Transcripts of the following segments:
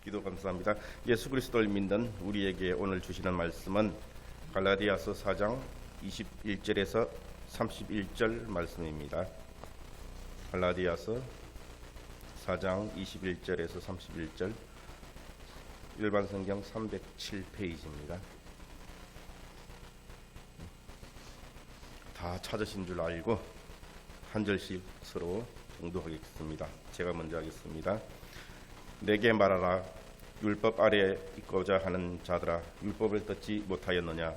기도 감사합니다. 예수 그리스도를 믿는 우리에게 오늘 주시는 말씀은 갈라디아서 4장 21절에서 31절 말씀입니다. 갈라디아서 4장 21절에서 31절, 일반 성경 307페이지입니다. 다 찾으신 줄 알고 한 절씩 서로 봉독하겠습니다. 제가 먼저 하겠습니다. 내게 말하라. 율법 아래에 있고자 하는 자들아, 율법을 듣지 못하였느냐?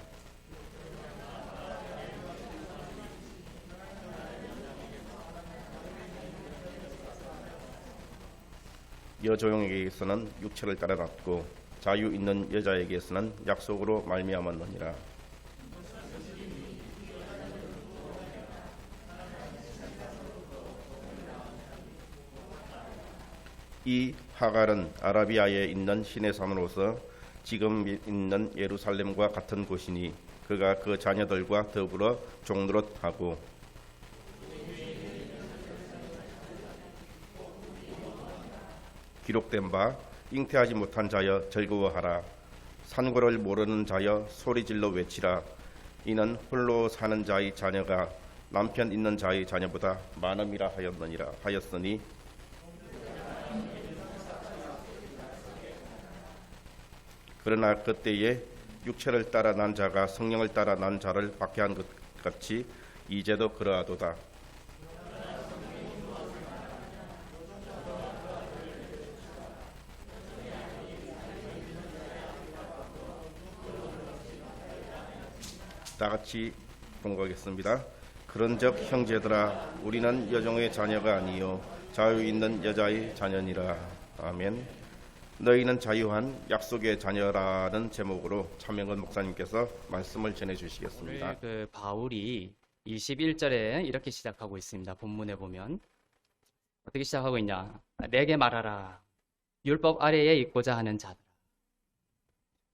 여종에게서는 육체를 따라 낳고 자유 있는 여자에게서는 약속으로 말미암았느니라. 이 하갈은 아라비아에 있는 신의 산으로서 지금 있는 예루살렘과 같은 곳이니 그가 그 자녀들과 더불어 종노릇하고 기록된 바 잉태하지 못한 자여 즐거워하라. 산고를 모르는 자여 소리질러 외치라. 이는 홀로 사는 자의 자녀가 남편 있는 자의 자녀보다 많음이라 하였으니 그러나 그때에 육체를 따라 난 자가 성령을 따라 난 자를 박해한 것 같이 이제도 그러하도다. 다 같이 봉독하겠습니다. 그런즉 형제들아, 우리는 여종의 자녀가 아니요 자유 있는 여자의 자녀니라. 아멘. 너희는 자유한 약속의 자녀라는 제목으로 차명근 목사님께서 말씀을 전해주시겠습니다. 오늘 바울이 21절에 이렇게 시작하고 있습니다. 본문에 보면 어떻게 시작하고 있냐? 내게 말하라. 율법 아래에 있고자 하는 자들아.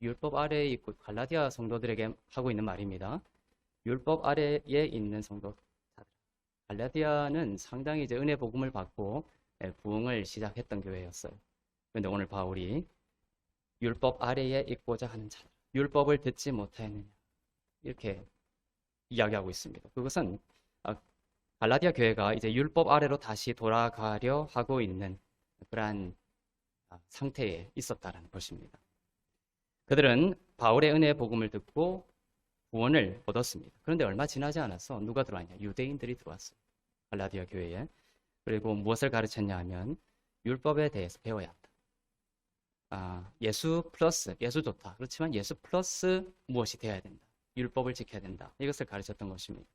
율법 아래에 있고, 갈라디아 성도들에게 하고 있는 말입니다. 율법 아래에 있는 성도들. 갈라디아는 상당히 이제 은혜 복음을 받고 부흥을 시작했던 교회였어요. 그런데 오늘 바울이 율법 아래에 있고자 하는 자들, 율법을 듣지 못하였느냐, 이렇게 이야기하고 있습니다. 그것은 갈라디아 교회가 이제 율법 아래로 다시 돌아가려 하고 있는 그러한 상태에 있었다는 것입니다. 그들은 바울의 은혜의 복음을 듣고 구원을 얻었습니다. 그런데 얼마 지나지 않아서 누가 들어왔냐? 유대인들이 들어왔어요. 갈라디아 교회에. 그리고 무엇을 가르쳤냐 하면 율법에 대해서 배워야 한다. 예수 플러스, 예수 좋다. 그렇지만 예수 플러스 무엇이 되어야 된다. 율법을 지켜야 된다. 이것을 가르쳤던 것입니다.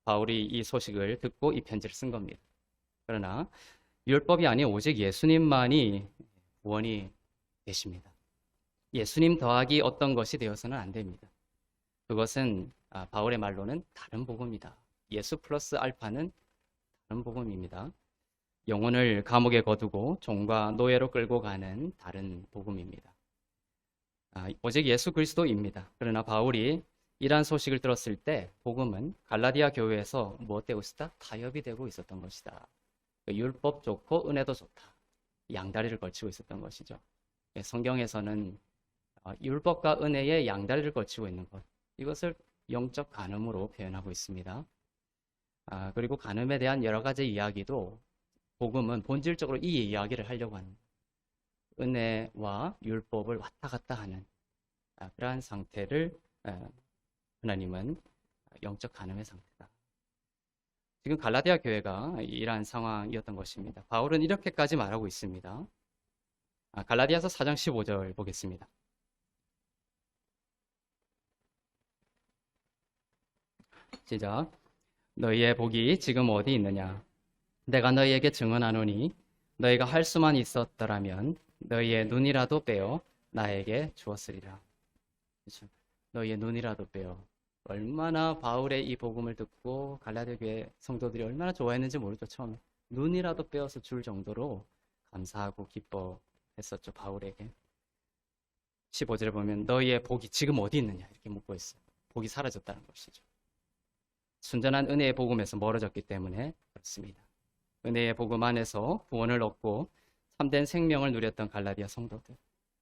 바울이 이 소식을 듣고 이 편지를 쓴 겁니다. 그러나 율법이 아닌 오직 예수님만이 구원이 되십니다. 예수님 더하기 어떤 것이 되어서는 안 됩니다. 그것은 바울의 말로는 다른 복음이다. 예수 플러스 알파는 다른 복음입니다. 영혼을 감옥에 거두고 종과 노예로 끌고 가는 다른 복음입니다. 오직 예수 그리스도입니다. 그러나 바울이 이러한 소식을 들었을 때 복음은 갈라디아 교회에서 무엇 되고 있었다? 타협이 되고 있었던 것이다. 율법 좋고 은혜도 좋다. 양다리를 걸치고 있었던 것이죠. 성경에서는 율법과 은혜의 양다리를 걸치고 있는 것, 이것을 영적 간음으로 표현하고 있습니다. 그리고 간음에 대한 여러 가지 이야기도 복음은 본질적으로 이 이야기를 하려고 하는, 은혜와 율법을 왔다 갔다 하는 그러한 상태를 하나님은 영적 간음의 상태다. 지금 갈라디아 교회가 이러한 상황이었던 것입니다. 바울은 이렇게까지 말하고 있습니다. 갈라디아서 4장 15절 보겠습니다. 시작. 너희의 복이 지금 어디 있느냐? 내가 너희에게 증언하노니 너희가 할 수만 있었더라면 너희의 눈이라도 빼어 나에게 주었으리라. 그렇죠? 너희의 눈이라도 빼어. 얼마나 바울의 이 복음을 듣고 갈라디아 교회 성도들이 얼마나 좋아했는지 모르죠. 처음에 눈이라도 빼어서 줄 정도로 감사하고 기뻐했었죠. 바울에게. 15절에 보면 너희의 복이 지금 어디 있느냐 이렇게 묻고 있어요. 복이 사라졌다는 것이죠. 순전한 은혜의 복음에서 멀어졌기 때문에 그렇습니다. 은혜의 복음 안에서 구원을 얻고 참된 생명을 누렸던 갈라디아 성도들.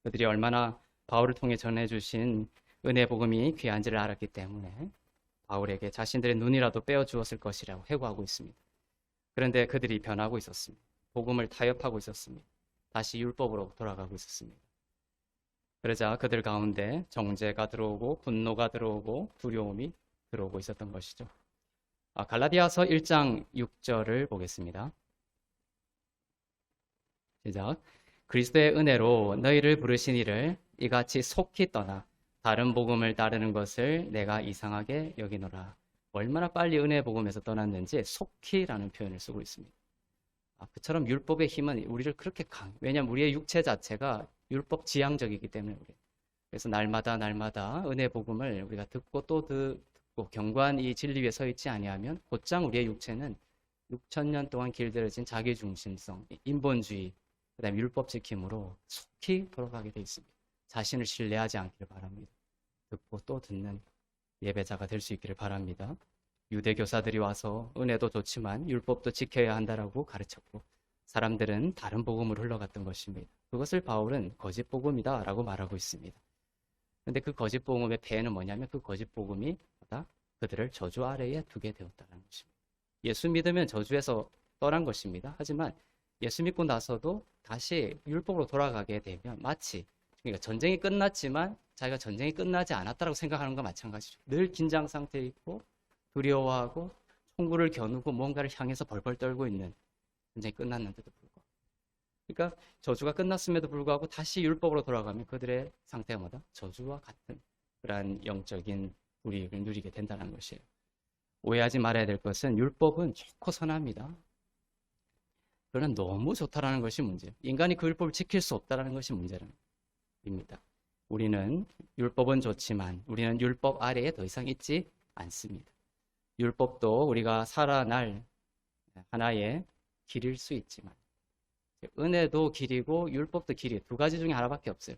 그들이 얼마나 바울을 통해 전해주신 은혜 복음이 귀한지를 알았기 때문에 바울에게 자신들의 눈이라도 빼어주었을 것이라고 회고하고 있습니다. 그런데 그들이 변하고 있었습니다. 복음을 타협하고 있었습니다. 다시 율법으로 돌아가고 있었습니다. 그러자 그들 가운데 정죄가 들어오고 분노가 들어오고 두려움이 들어오고 있었던 것이죠. 갈라디아서 1장 6절을 보겠습니다. 시작. 그리스도의 은혜로 너희를 부르신 이를 이같이 속히 떠나 다른 복음을 따르는 것을 내가 이상하게 여기노라. 얼마나 빨리 은혜 복음에서 떠났는지 속히라는 표현을 쓰고 있습니다. 그처럼 율법의 힘은 우리를 그렇게 왜냐하면 우리의 육체 자체가 율법 지향적이기 때문에 그래서 날마다 은혜 복음을 우리가 듣고 또 듣고 견고한 이 진리 위에 서 있지 아니하면 곧장 우리의 육체는 6,000년 동안 길들여진 자기중심성, 인본주의, 그다음에 율법 지킴으로 속히 돌아가게 돼 있습니다. 자신을 신뢰하지 않기를 바랍니다. 듣고 또 듣는 예배자가 될 수 있기를 바랍니다. 유대 교사들이 와서 은혜도 좋지만 율법도 지켜야 한다라고 가르쳤고 사람들은 다른 복음으로 흘러갔던 것입니다. 그것을 바울은 거짓 복음이다라고 말하고 있습니다. 그런데 그 거짓 복음의 폐해는 뭐냐면 그 거짓 복음이 그들을 저주 아래에 두게 되었다는 것입니다. 예수 믿으면 저주에서 떠난 것입니다. 하지만 예수 믿고 나서도 다시 율법으로 돌아가게 되면 마치 그러니까 전쟁이 끝났지만 자기가 전쟁이 끝나지 않았다고 생각하는 것과 마찬가지죠. 늘 긴장 상태에 있고 두려워하고 총구를 겨누고 뭔가를 향해서 벌벌 떨고 있는 전쟁이 끝났는데도 불구하고 그러니까 저주가 끝났음에도 불구하고 다시 율법으로 돌아가면 그들의 상태가 저주와 같은 그러한 영적인 불이익을 누리게 된다는 것이에요. 오해하지 말아야 될 것은 율법은 좋고 선합니다. 그러나 너무 좋다라는 것이 문제예요. 인간이 그 율법을 지킬 수 없다는 것이 문제입니다. 우리는 율법은 좋지만 우리는 율법 아래에 더 이상 있지 않습니다. 율법도 우리가 살아날 하나의 길일 수 있지만 은혜도 길이고 율법도 길이 두 가지 중에 하나밖에 없어요.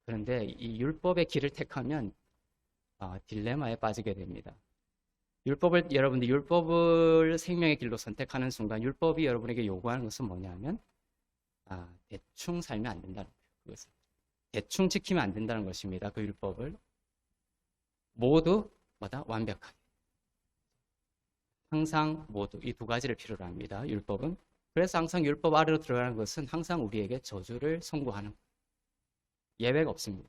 그런데 이 율법의 길을 택하면 딜레마에 빠지게 됩니다. 여러분들 율법을 생명의 길로 선택하는 순간 율법이 여러분에게 요구하는 것은 뭐냐면 대충 살면 안 된다는 거예요. 그것을 대충 지키면 안 된다는 것입니다. 그 율법을 모두 완벽하게 항상 모두 이 두 가지를 필요로 합니다. 율법은 그래서 항상 율법 아래로 들어가는 것은 항상 우리에게 저주를 선고하는 거예요. 예외가 없습니다.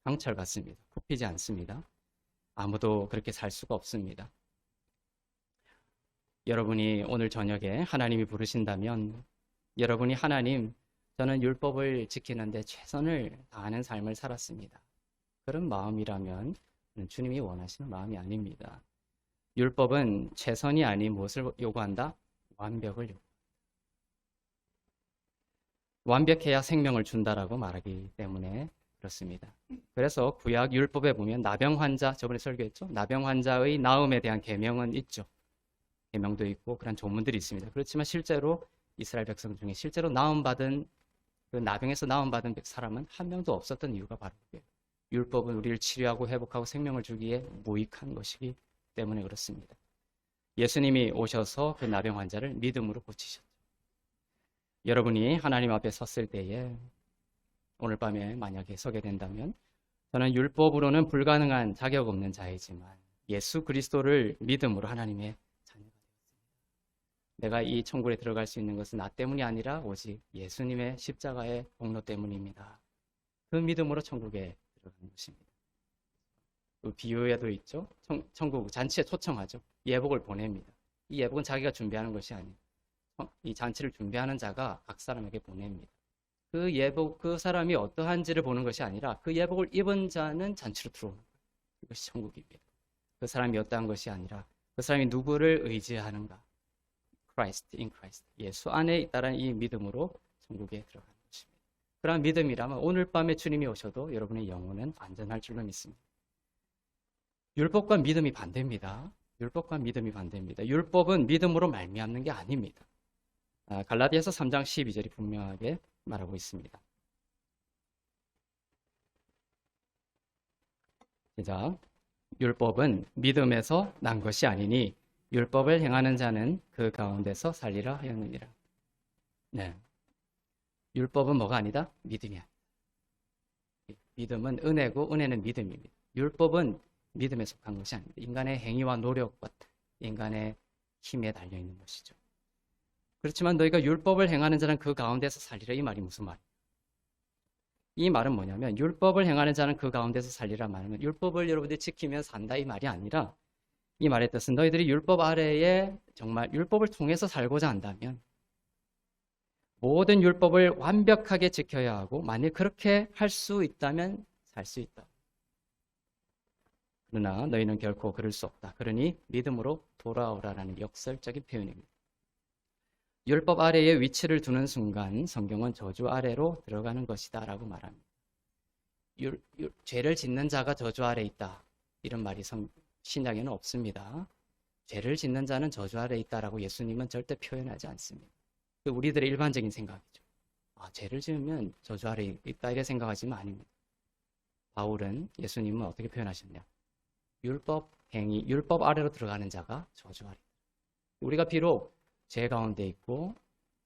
강철 같습니다. 굽히지 않습니다. 아무도 그렇게 살 수가 없습니다. 여러분이 오늘 저녁에 하나님이 부르신다면 여러분이 하나님, 저는 율법을 지키는데 최선을 다하는 삶을 살았습니다. 그런 마음이라면 주님이 원하시는 마음이 아닙니다. 율법은 최선이 아닌 무엇을 요구한다? 완벽을 요구한다. 완벽해야 생명을 준다라고 말하기 때문에 그렇습니다. 그래서 구약 율법에 보면 나병 환자, 저번에 설교했죠? 나병 환자의 나음에 대한 계명은 있죠. 계명도 있고 그런 조문들이 있습니다. 그렇지만 실제로 이스라엘 백성 중에 실제로 나음받은 그 나병에서 나음받은 사람은 한 명도 없었던 이유가 바로 그게요. 율법은 우리를 치료하고 회복하고 생명을 주기에 무익한 것이기 때문에 그렇습니다. 예수님이 오셔서 그 나병 환자를 믿음으로 고치셨죠. 여러분이 하나님 앞에 섰을 때에 오늘 밤에 만약에 서게 된다면 저는 율법으로는 불가능한 자격 없는 자이지만 예수 그리스도를 믿음으로 하나님의 자녀가 되었습니다. 내가 이 천국에 들어갈 수 있는 것은 나 때문이 아니라 오직 예수님의 십자가의 공로 때문입니다. 그 믿음으로 천국에 들어가는 것입니다. 그 비유에도 있죠. 천국 잔치에 초청하죠. 예복을 보냅니다. 이 예복은 자기가 준비하는 것이 아니에요. 이 잔치를 준비하는 자가 각 사람에게 보냅니다. 그 예복, 그 사람이 어떠한지를 보는 것이 아니라 그 예복을 입은 자는 잔치로 들어오는 거예요. 이것이 천국입니다. 그 사람이 어떠한 것이 아니라 그 사람이 누구를 의지하는가? Christ, in Christ. 예수 안에 있다는 이 믿음으로 천국에 들어가는 것입니다. 그러한 믿음이라면 오늘 밤에 주님이 오셔도 여러분의 영혼은 안전할 줄로 믿습니다. 율법과 믿음이 반대입니다. 율법과 믿음이 반대입니다. 율법은 믿음으로 말미암는 게 아닙니다. 갈라디아서 3장 12절이 분명하게 말하고 있습니다. 시작. 율법은 믿음에서 난 것이 아니니 율법을 행하는 자는 그 가운데서 살리라 하였느니라. 네. 율법은 뭐가 아니다? 믿음이 아니다. 믿음은 은혜고 은혜는 믿음입니다. 율법은 믿음에 속한 것이 아닙니다. 인간의 행위와 노력과 인간의 힘에 달려있는 것이죠. 그렇지만 너희가 율법을 행하는 자는 그 가운데서 살리라. 이 말이 무슨 말이에요? 이 말은 뭐냐면 율법을 행하는 자는 그 가운데서 살리라 말하면 율법을 여러분들이 지키면 산다 이 말이 아니라 이 말의 뜻은 너희들이 율법 아래에 정말 율법을 통해서 살고자 한다면 모든 율법을 완벽하게 지켜야 하고 만일 그렇게 할 수 있다면 살 수 있다. 그러나 너희는 결코 그럴 수 없다. 그러니 믿음으로 돌아오라라는 역설적인 표현입니다. 율법 아래에 위치를 두는 순간 성경은 저주 아래로 들어가는 것이다 라고 말합니다. 죄를 짓는 자가 저주 아래 있다. 이런 말이 신약에는 없습니다. 죄를 짓는 자는 저주 아래 있다라고 예수님은 절대 표현하지 않습니다. 우리들의 일반적인 생각이죠. 죄를 지으면 저주 아래 있다 이렇게 생각하지만 아닙니다. 바울은 예수님은 어떻게 표현하셨냐? 율법 아래로 들어가는 자가 저주 아래. 우리가 비록 죄 가운데 있고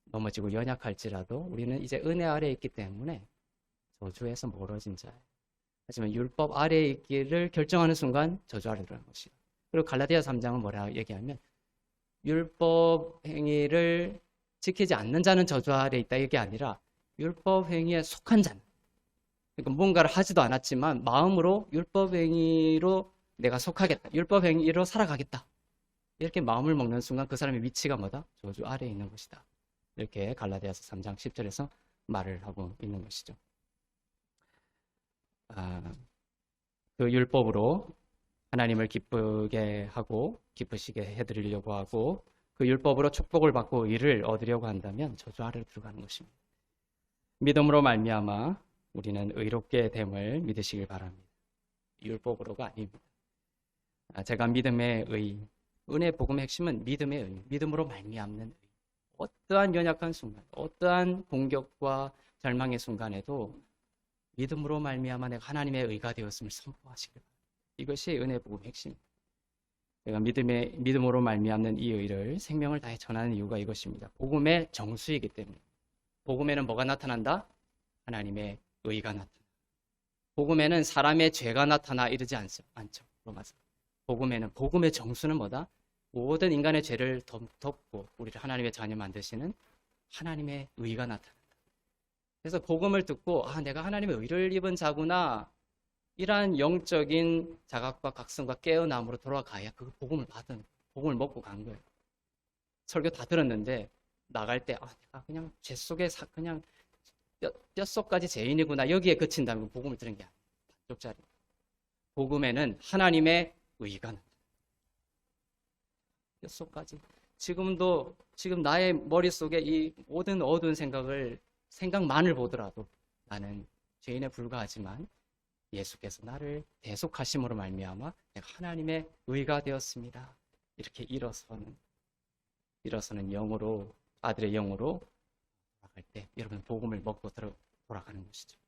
넘어지고 연약할지라도 우리는 이제 은혜 아래에 있기 때문에 저주에서 멀어진 자예요. 하지만 율법 아래에 있기를 결정하는 순간 저주 아래로 들어가는 것이다. 그리고 갈라디아 3장은 뭐라 얘기하면 율법 행위를 지키지 않는 자는 저주 아래에 있다 이게 아니라 율법 행위에 속한 자는 그러니까 뭔가를 하지도 않았지만 마음으로 율법 행위로 내가 속하겠다. 율법 행위로 살아가겠다. 이렇게 마음을 먹는 순간 그 사람의 위치가 뭐다? 저주 아래에 있는 것이다. 이렇게 갈라디아서 3장 10절에서 말을 하고 있는 것이죠. 그 율법으로 하나님을 기쁘게 하고 기쁘시게 해드리려고 하고 그 율법으로 축복을 받고 의를 얻으려고 한다면 저주 아래로 들어가는 것입니다. 믿음으로 말미암아 우리는 의롭게 됨을 믿으시길 바랍니다. 율법으로가 아닙니다. 제가 믿음의 의, 은혜 복음의 핵심은 믿음의 의, 믿음으로 말미암는 의. 어떠한 연약한 순간, 어떠한 공격과 절망의 순간에도 믿음으로 말미암아 내가 하나님의 의가 되었음을 선포하시길 바랍니다. 이것이 은혜 복음의 핵심입니다. 내가 믿음으로 말미암는 이 의를 생명을 다해 전하는 이유가 이것입니다. 복음의 정수이기 때문에. 복음에는 뭐가 나타난다? 하나님의 의가 나타나. 복음에는 사람의 죄가 나타나 이르지 않죠. 로마서. 복음에는 복음의 정수는 뭐다? 모든 인간의 죄를 덮고 우리를 하나님의 자녀 만드시는 하나님의 의가 나타난다. 그래서 복음을 듣고 내가 하나님의 의를 입은 자구나 이러한 영적인 자각과 각성과 깨어남으로 돌아가야 그 복음을 복음을 먹고 간 거예요. 설교 다 들었는데 나갈 때 내가 그냥 죄 속에 그냥 뼛속까지 죄인이구나 여기에 그친다면 복음을 들은 게 아니에요. 반쪽짜리. 복음에는 하나님의 의가 나타나요. 뼛속까지. 지금 나의 머릿속에 이 모든 어두운 생각만을 보더라도 나는 죄인에 불과하지만 예수께서 나를 대속하심으로 말미암아 내가 하나님의 의가 되었습니다. 이렇게 일어서는 영으로 아들의 영으로 돌아갈 때 여러분 복음을 먹고 돌아가는 것이죠.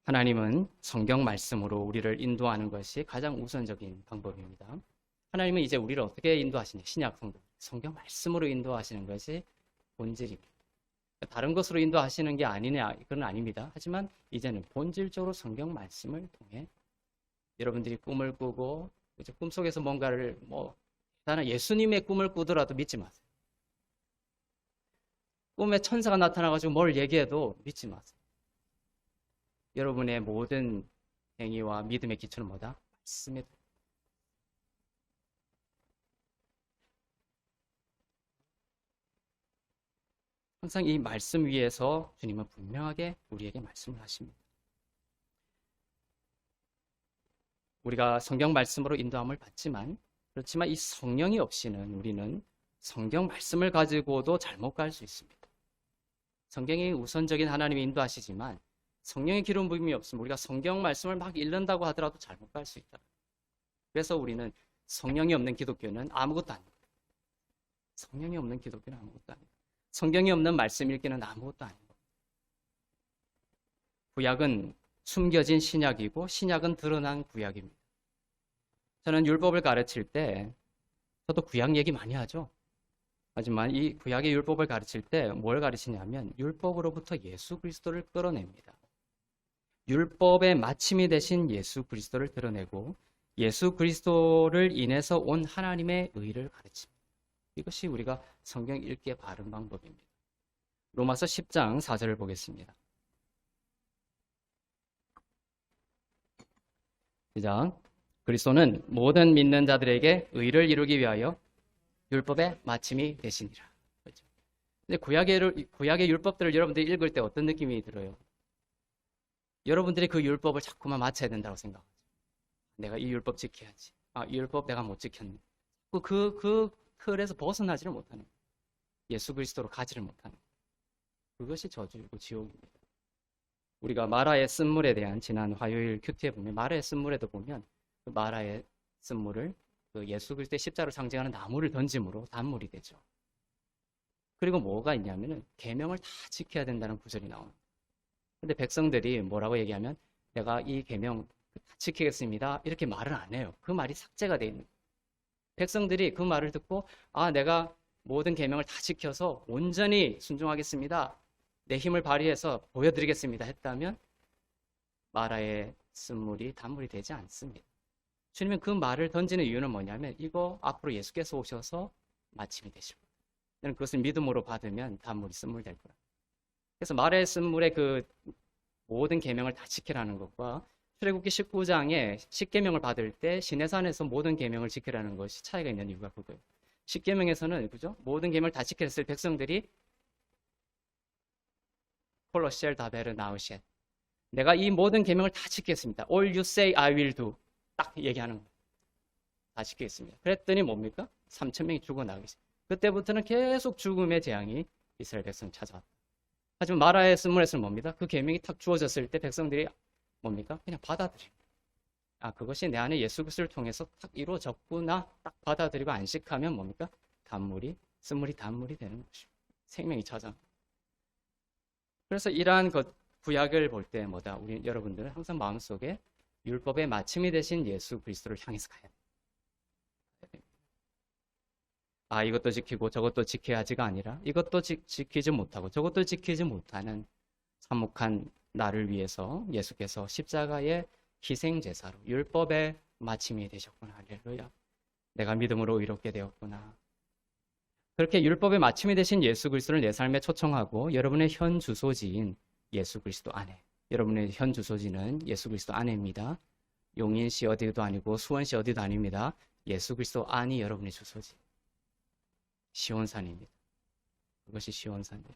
하나님은 성경 말씀으로 우리를 인도하는 것이 가장 우선적인 방법입니다. 하나님은 이제 우리를 어떻게 인도하시냐? 신약 성경 말씀으로 인도하시는 것이 본질입니다. 다른 것으로 인도하시는 게 아니냐? 그건 아닙니다. 하지만 이제는 본질적으로 성경 말씀을 통해 여러분들이 꿈을 꾸고 이제 꿈속에서 뭔가를 대단한 예수님의 꿈을 꾸더라도 믿지 마세요. 꿈에 천사가 나타나가지고 뭘 얘기해도 믿지 마세요. 여러분의 모든 행위와 믿음의 기초는 뭐다? 말씀에 항상 이 말씀 위에서 주님은 분명하게 우리에게 말씀을 하십니다. 우리가 성경 말씀으로 인도함을 받지만 그렇지만 이 성령이 없이는 우리는 성경 말씀을 가지고도 잘못 갈 수 있습니다. 성경이 우선적인 하나님이 인도하시지만 성령의 기름 부음이 없으면 우리가 성경 말씀을 막 읽는다고 하더라도 잘못 갈 수 있다. 그래서 우리는 성령이 없는 기독교는 아무것도 아닙니다. 성령이 없는 기독교는 아무것도 아닙니다. 성경이 없는 말씀 읽기는 아무것도 아닙니다. 구약은 숨겨진 신약이고 신약은 드러난 구약입니다. 저는 율법을 가르칠 때 저도 구약 얘기 많이 하죠. 하지만 이 구약의 율법을 가르칠 때 뭘 가르치냐면 율법으로부터 예수 그리스도를 끌어냅니다. 율법의 마침이 되신 예수 그리스도를 드러내고 예수 그리스도를 인해서 온 하나님의 의를 가르칩니다. 이것이 우리가 성경 읽기에 바른 방법입니다. 로마서 10장 4절을 보겠습니다. 시작. 그리스도는 모든 믿는 자들에게 의를 이루기 위하여 율법의 마침이 되시니라. 그렇죠? 근데 구약의 율법들을 여러분들이 읽을 때 어떤 느낌이 들어요? 여러분들이 그 율법을 자꾸만 맞춰야 된다고 생각하죠. 내가 이 율법 지켜야지. 이 율법 내가 못 지켰네. 그 틀에서 벗어나지를 못하는 거예요. 예수 그리스도로 가지를 못하는 거예요. 그것이 저주이고 지옥입니다. 우리가 마라의 쓴물에 대한 지난 화요일 큐티에 보면 마라의 쓴물에도 보면 그 마라의 쓴물을 그 예수 그리스도의 십자가를 상징하는 나무를 던짐으로 단물이 되죠. 그리고 뭐가 있냐면은 계명을 다 지켜야 된다는 구절이 나옵니다. 근데 백성들이 뭐라고 얘기하면 내가 이 계명 다 지키겠습니다. 이렇게 말을 안 해요. 그 말이 삭제가 돼 있는 거예요. 백성들이 그 말을 듣고 내가 모든 계명을 다 지켜서 온전히 순종하겠습니다. 내 힘을 발휘해서 보여드리겠습니다. 했다면 마라의 쓴물이 단물이 되지 않습니다. 주님은 그 말을 던지는 이유는 뭐냐면 이거 앞으로 예수께서 오셔서 마침이 되실 거예요. 너는 그것을 믿음으로 받으면 단물이 쓴물 될 거라. 그래서 마라의 쓴물의 그 모든 계명을 다 지키라는 것과 출애굽기 19장에 십계명을 받을 때 시내산에서 모든 계명을 지키라는 것이 차이가 있는 이유가 그거예요. 십계명에서는 그죠? 모든 계명을 다 지키라 했을 백성들이 콜로시엘 다베르 나우셋 내가 이 모든 계명을 다 지키겠습니다. All you say I will do. 딱 얘기하는 거예요. 다 지키겠습니다. 그랬더니 뭡니까? 3,000명이 죽어나가겠어요. 그때부터는 계속 죽음의 재앙이 이스라엘 백성 찾아왔다. 하지만 마라의 쓴물에서는 뭡니까? 그 계명이 탁 주어졌을 때 백성들이 뭡니까? 그냥 받아들입니다. 그것이 내 안에 예수 그리스도를 통해서 탁 이루어졌구나. 딱 받아들이고 안식하면 뭡니까? 쓴물이 단물이 되는 것입니다. 생명이 찾아옵니다. 그래서 이러한 구약을 볼 때 우리 여러분들은 항상 마음속에 율법의 마침이 되신 예수 그리스도를 향해서 가야 돼요. 이것도 지키고 저것도 지켜야지가 아니라 이것도 지키지 못하고 저것도 지키지 못하는 참혹한 나를 위해서 예수께서 십자가의 희생제사로 율법의 마침이 되셨구나. 할렐루야. 내가 믿음으로 의롭게 되었구나. 그렇게 율법의 마침이 되신 예수 그리스도를 내 삶에 초청하고 여러분의 현 주소지인 예수 그리스도 안에, 여러분의 현 주소지는 예수 그리스도 안에입니다. 용인시 어디도 아니고 수원시 어디도 아닙니다. 예수 그리스도 안이 여러분의 주소지. 시온산입니다. 그것이 시온산이에요.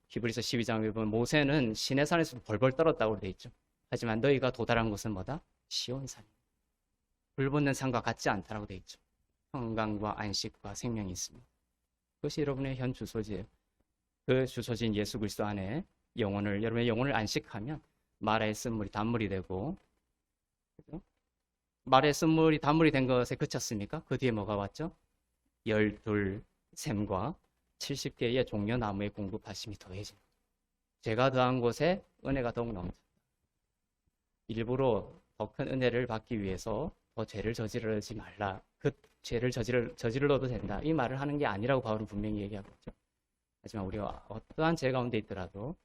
히브리서 12장에 보면 모세는 시내산에서도 벌벌 떨었다고 되어 있죠. 하지만 너희가 도달한 곳은 뭐다? 시온산입니다. 불붙는 산과 같지 않다라고 되어 있죠. 평강과 안식과 생명이 있습니다. 그것이 여러분의 현 주소지예요. 그 주소지인 예수 그리스도 안에 여러분의 영혼을 안식하면 마라의 쓴물이 단물이 되고, 그렇죠? 마라의 쓴물이 단물이 된 것에 그쳤습니까? 그 뒤에 뭐가 왔죠? 12샘과 70개의 종려나무의 공급하심이 더해집니다. 죄가 더한 곳에 은혜가 더욱 넘칩니다. 일부러 더 큰 은혜를 받기 위해서 더 죄를 저지르지 말라. 그 죄를 저질러도 된다. 이 말을 하는 게 아니라고 바울은 분명히 얘기하고 있죠. 하지만 우리가 어떠한 죄 가운데 있더라도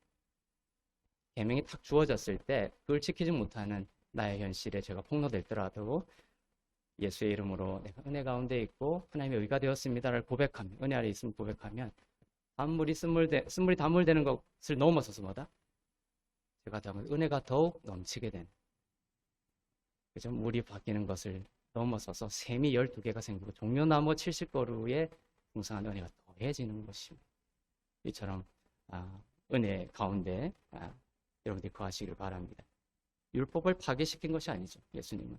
계명이 탁 주어졌을 때 그걸 지키지 못하는 나의 현실에 죄가 폭로될더라도 예수의 이름으로 내가 은혜 가운데 있고 하나님의 의가 되었습니다를 고백하면, 은혜 아래 있음을 고백하면 쓴물이 단물되는 것을 넘어서서 제가 담은 은혜가 더욱 넘치게 되는, 그죠? 물이 바뀌는 것을 넘어서서 샘이 12개가 생기고 종려나무 70그루의 풍성한 은혜가 더해지는 것입니다. 이처럼 은혜 가운데 여러분들이 거하시길 바랍니다. 율법을 파괴시킨 것이 아니죠. 예수님은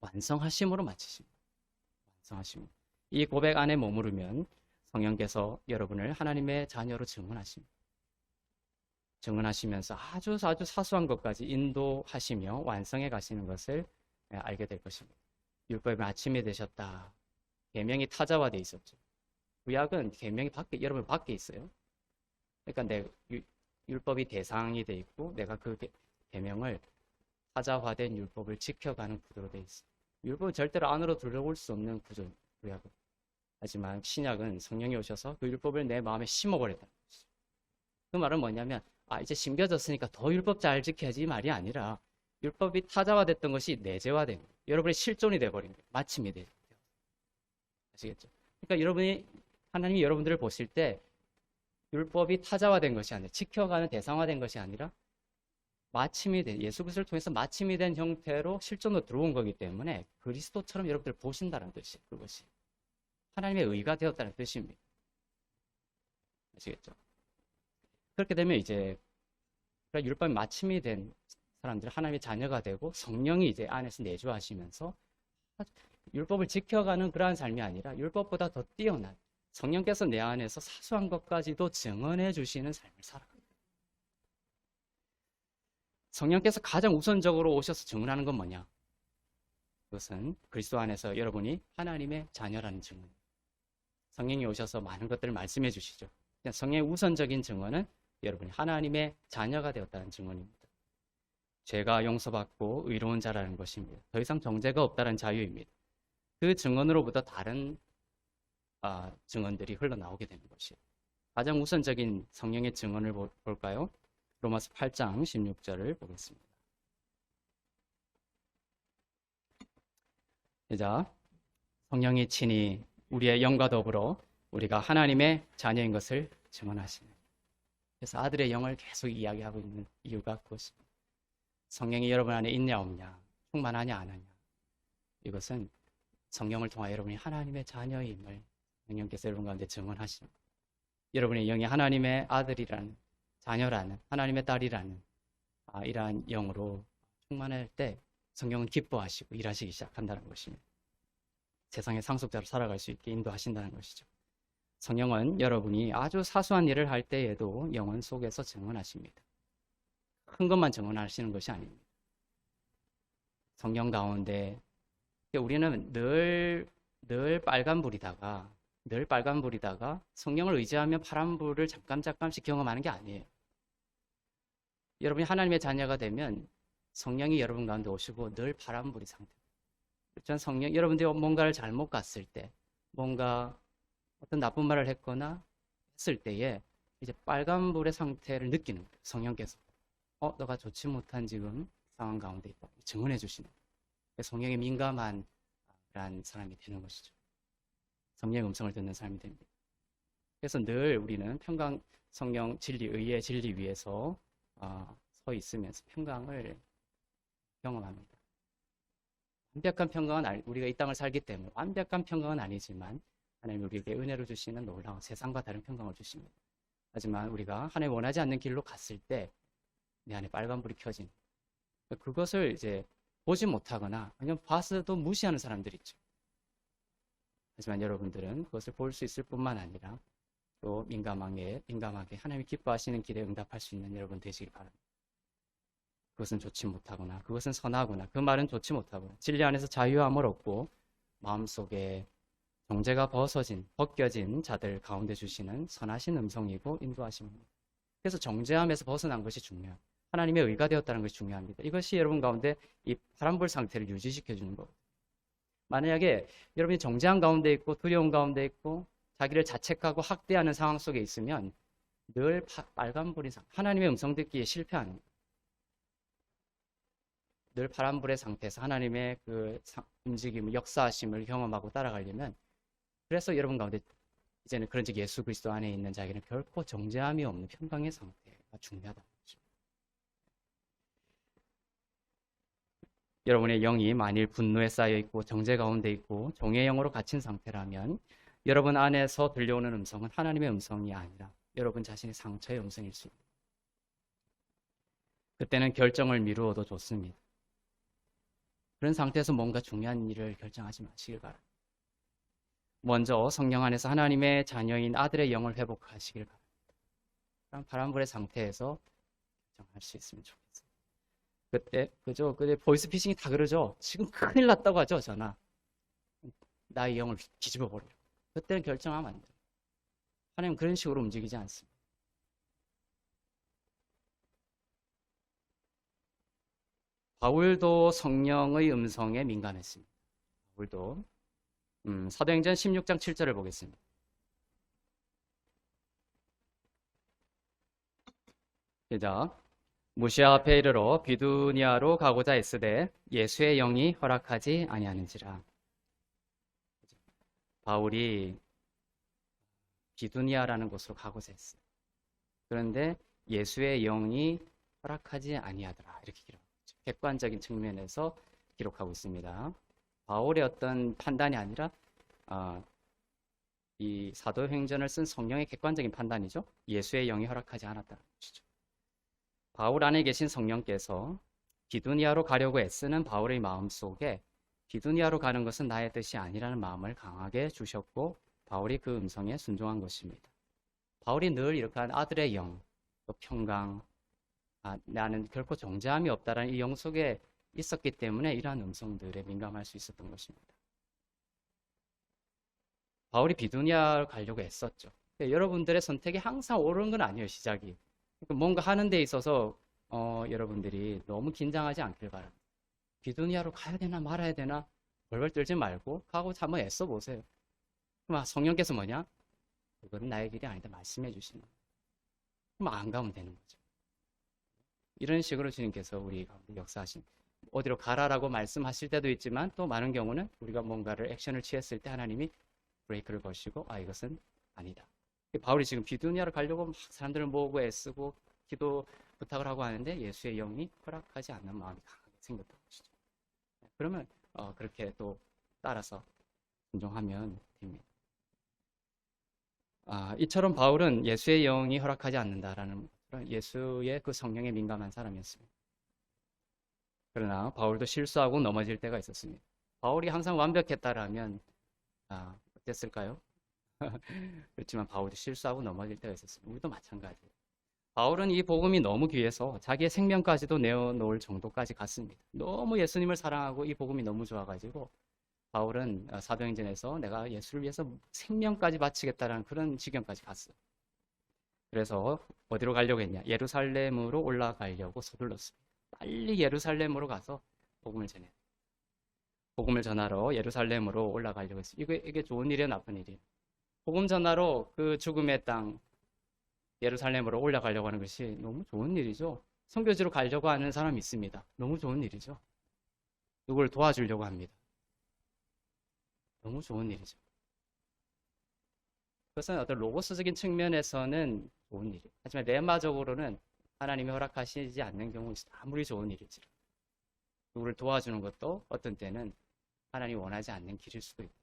완성하심으로 마치십니다. 완성하심. 이 고백 안에 머무르면 성령께서 여러분을 하나님의 자녀로 증언하십니다. 증언하시면서 아주 사소한 것까지 인도하시며 완성해 가시는 것을 알게 될 것입니다. 율법의 마침이 되셨다. 계명이 타자화되어 있었죠. 구약은 계명이 여러분 밖에 있어요. 그러니까 율법이 대상이 돼 있고 내가 그 계명을 타자화된 율법을 지켜가는 구도로 돼 있어요. 율법은 절대로 안으로 들어올 수 없는 구조, 구약은. 하지만 신약은 성령이 오셔서 그 율법을 내 마음에 심어버렸다. 그 말은 뭐냐면, 이제 심겨졌으니까 더 율법 잘 지켜야지 이 말이 아니라, 율법이 타자화됐던 것이 내재화된 거예요. 여러분의 실존이 돼버린 거예요. 마침이 돼요. 아시겠죠? 그러니까 하나님이 여러분들을 보실 때, 율법이 타자화된 것이 아니라, 지켜가는 대상화된 것이 아니라, 마침이 된, 예수 그리스도를 통해서 마침이 된 형태로 실존으로 들어온 거기 때문에, 그리스도처럼 여러분들을 보신다는 뜻이에요. 그것이. 하나님의 의가 되었다는 뜻입니다. 아시겠죠? 그렇게 되면 이제 그러니까 율법이 마침이 된 사람들은 하나님의 자녀가 되고 성령이 이제 안에서 내주하시면서 율법을 지켜가는 그러한 삶이 아니라 율법보다 더 뛰어난 성령께서 내 안에서 사소한 것까지도 증언해 주시는 삶을 살아갑니다. 성령께서 가장 우선적으로 오셔서 증언하는 건 뭐냐? 그것은 그리스도 안에서 여러분이 하나님의 자녀라는 증언입니다. 성령이 오셔서 많은 것들을 말씀해 주시죠. 성령의 우선적인 증언은 여러분이 하나님의 자녀가 되었다는 증언입니다. 죄가 용서받고 의로운 자라는 것입니다. 더 이상 정죄가 없다는 자유입니다. 그 증언으로부터 다른 증언들이 흘러나오게 되는 것이에요. 가장 우선적인 성령의 증언을 볼까요? 로마서 8장 16절을 보겠습니다. 자, 성령이 친히 우리의 영과 더불어 우리가 하나님의 자녀인 것을 증언하시는. 그래서 아들의 영을 계속 이야기하고 있는 이유가 그것입니다. 성령이 여러분 안에 있냐 없냐, 충만하냐 안 하냐. 이것은 성령을 통하여 여러분이 하나님의 자녀임을 성령께서 여러분 가운데 증언하시는 거예요. 여러분의 영이 하나님의 아들이라는, 자녀라는, 하나님의 딸이라는 이러한 영으로 충만할 때 성령은 기뻐하시고 일하시기 시작한다는 것입니다. 세상의 상속자로 살아갈 수 있게 인도하신다는 것이죠. 성령은 여러분이 아주 사소한 일을 할 때에도 영혼 속에서 증언하십니다. 큰 것만 증언하시는 것이 아닙니다. 성령 가운데 우리는 늘 빨간불이다가 성령을 의지하며 파란불을 잠깐씩 경험하는 게 아니에요. 여러분이 하나님의 자녀가 되면 성령이 여러분 가운데 오시고 늘 파란불이 상태. 그렇죠? 여러분들이 뭔가를 잘못 갔을 때, 뭔가 어떤 나쁜 말을 했거나 했을 때에 이제 빨간불의 상태를 느끼는 거예요. 성령께서 너가 좋지 못한 지금 상황 가운데 있다. 증언해 주시는 거예요. 성령에 민감한 그런 사람이 되는 것이죠. 성령의 음성을 듣는 사람이 됩니다. 그래서 늘 우리는 평강, 성령, 진리, 의의 진리 위에서 서 있으면서 평강을 경험합니다. 완벽한 평강은 우리가 이 땅을 살기 때문에 완벽한 평강은 아니지만 하나님이 우리에게 은혜로 주시는 놀라운 세상과 다른 평강을 주십니다. 하지만 우리가 하나님 원하지 않는 길로 갔을 때 내 안에 빨간불이 켜진 그것을 이제 보지 못하거나 그냥 봐서도 무시하는 사람들이 있죠. 하지만 여러분들은 그것을 볼 수 있을 뿐만 아니라 또 민감하게 하나님이 기뻐하시는 길에 응답할 수 있는 여러분 되시기 바랍니다. 그것은 좋지 못하거나 그것은 선하거나 그 말은 좋지 못하거나 진리 안에서 자유함을 얻고 마음속에 정죄가 벗겨진 자들 가운데 주시는 선하신 음성이고 인도하심입니다. 그래서 정죄함에서 벗어난 것이 중요해요. 하나님의 의가 되었다는 것이 중요합니다. 이것이 여러분 가운데 이 파란불 상태를 유지시켜 주는 거거든요. 만약에 여러분이 정죄함 가운데 있고 두려움 가운데 있고 자기를 자책하고 학대하는 상황 속에 있으면 늘 빨간불이 하나님의 음성 듣기에 실패하는 거예요. 늘 파란불의 상태에서 하나님의 그 움직임, 역사하심을 경험하고 따라가려면 그래서 여러분 가운데 이제는 그런 즉 예수 그리스도 안에 있는 자에게는 결코 정죄함이 없는 평강의 상태가 중요하다. 여러분의 영이 만일 분노에 쌓여 있고 정죄 가운데 있고 종의 영으로 갇힌 상태라면 여러분 안에서 들려오는 음성은 하나님의 음성이 아니라 여러분 자신의 상처의 음성일 수 있습니다. 그때는 결정을 미루어도 좋습니다. 그런 상태에서 뭔가 중요한 일을 결정하지 마시길 바랍니다. 먼저 성령 안에서 하나님의 자녀인 아들의 영을 회복하시길 바랍니다. 그럼 파란불의 상태에서 결정할 수 있으면 좋겠습니다. 그때 보이스피싱이 다 그러죠. 지금 큰일 났다고 하죠, 전화. 나의 영을 뒤집어 버려. 그때는 결정하면 안 돼요. 하나님 그런 식으로 움직이지 않습니다. 바울도 성령의 음성에 민감했습니다. 바울도 사도행전 16장 7절을 보겠습니다. 시작. 무시아 앞에 이르러 비두니아로 가고자 했으되 예수의 영이 허락하지 아니하는지라. 바울이 비두니아라는 곳으로 가고자 했어요. 그런데 예수의 영이 허락하지 아니하더라. 이렇게 기록하고 있죠. 객관적인 측면에서 기록하고 있습니다. 바울의 어떤 판단이 아니라 이 사도행전을 쓴 성령의 객관적인 판단이죠. 예수의 영이 허락하지 않았다는 것이죠. 바울 안에 계신 성령께서 비두니아로 가려고 애쓰는 바울의 마음속에 비두니아로 가는 것은 나의 뜻이 아니라는 마음을 강하게 주셨고 바울이 그 음성에 순종한 것입니다. 바울이 늘 이렇게 한 아들의 영, 또 평강, 나는 결코 정죄함이 없다라는 이 영 속에 있었기 때문에 이러한 음성들에 민감할 수 있었던 것입니다. 바울이 비두니아로 가려고 했었죠. 여러분들의 선택이 항상 옳은 건 아니에요, 시작이. 뭔가 하는 데 있어서 여러분들이 너무 긴장하지 않길 바랍니다. 비두니아로 가야 되나 말아야 되나 벌벌 떨지 말고 가고 한번 애써 보세요. 그럼 성령께서 뭐냐? 그건 나의 길이 아니다 말씀해 주시는 거예요. 그럼 안 가면 되는 거죠. 이런 식으로 주님께서 우리 가운데 역사하신, 어디로 가라라고 말씀하실 때도 있지만 또 많은 경우는 우리가 뭔가를 액션을 취했을 때 하나님이 브레이크를 거시고 이것은 아니다. 바울이 지금 비두니아로 가려고 막 사람들을 모으고 애쓰고 기도 부탁을 하고 하는데 예수의 영이 허락하지 않는 마음이 강하게 생겼던 것이죠. 그러면 그렇게 또 따라서 순종하면 됩니다. 이처럼 바울은 예수의 영이 허락하지 않는다라는 예수의 그 성령에 민감한 사람이었습니다. 그러나 바울도 실수하고 넘어질 때가 있었습니다. 바울이 항상 완벽했다라면 어땠을까요? 그렇지만 바울도 실수하고 넘어질 때가 있었습니다. 우리도 마찬가지예요. 바울은 이 복음이 너무 귀해서 자기의 생명까지도 내어놓을 정도까지 갔습니다. 너무 예수님을 사랑하고 이 복음이 너무 좋아가지고 바울은 사도행전에서 내가 예수를 위해서 생명까지 바치겠다라는 그런 지경까지 갔어요. 그래서 어디로 가려고 했냐? 예루살렘으로 올라가려고 서둘렀습니다. 빨리 예루살렘으로 가서 복음을 전해. 복음을 전하러 예루살렘으로 올라가려고 했어요. 이게 좋은 일이에요, 나쁜 일이에요? 복음 전하러 그 죽음의 땅 예루살렘으로 올라가려고 하는 것이 너무 좋은 일이죠. 선교지로 가려고 하는 사람이 있습니다. 너무 좋은 일이죠. 누굴 도와주려고 합니다. 너무 좋은 일이죠. 그것은 어떤 로고스적인 측면에서는 좋은 일이에요. 하지만 레마적으로는 하나님이 허락하시지 않는 경우 아무리 좋은 일일지라도 누구를 도와주는 것도 어떤 때는 하나님이 원하지 않는 길일 수도 있고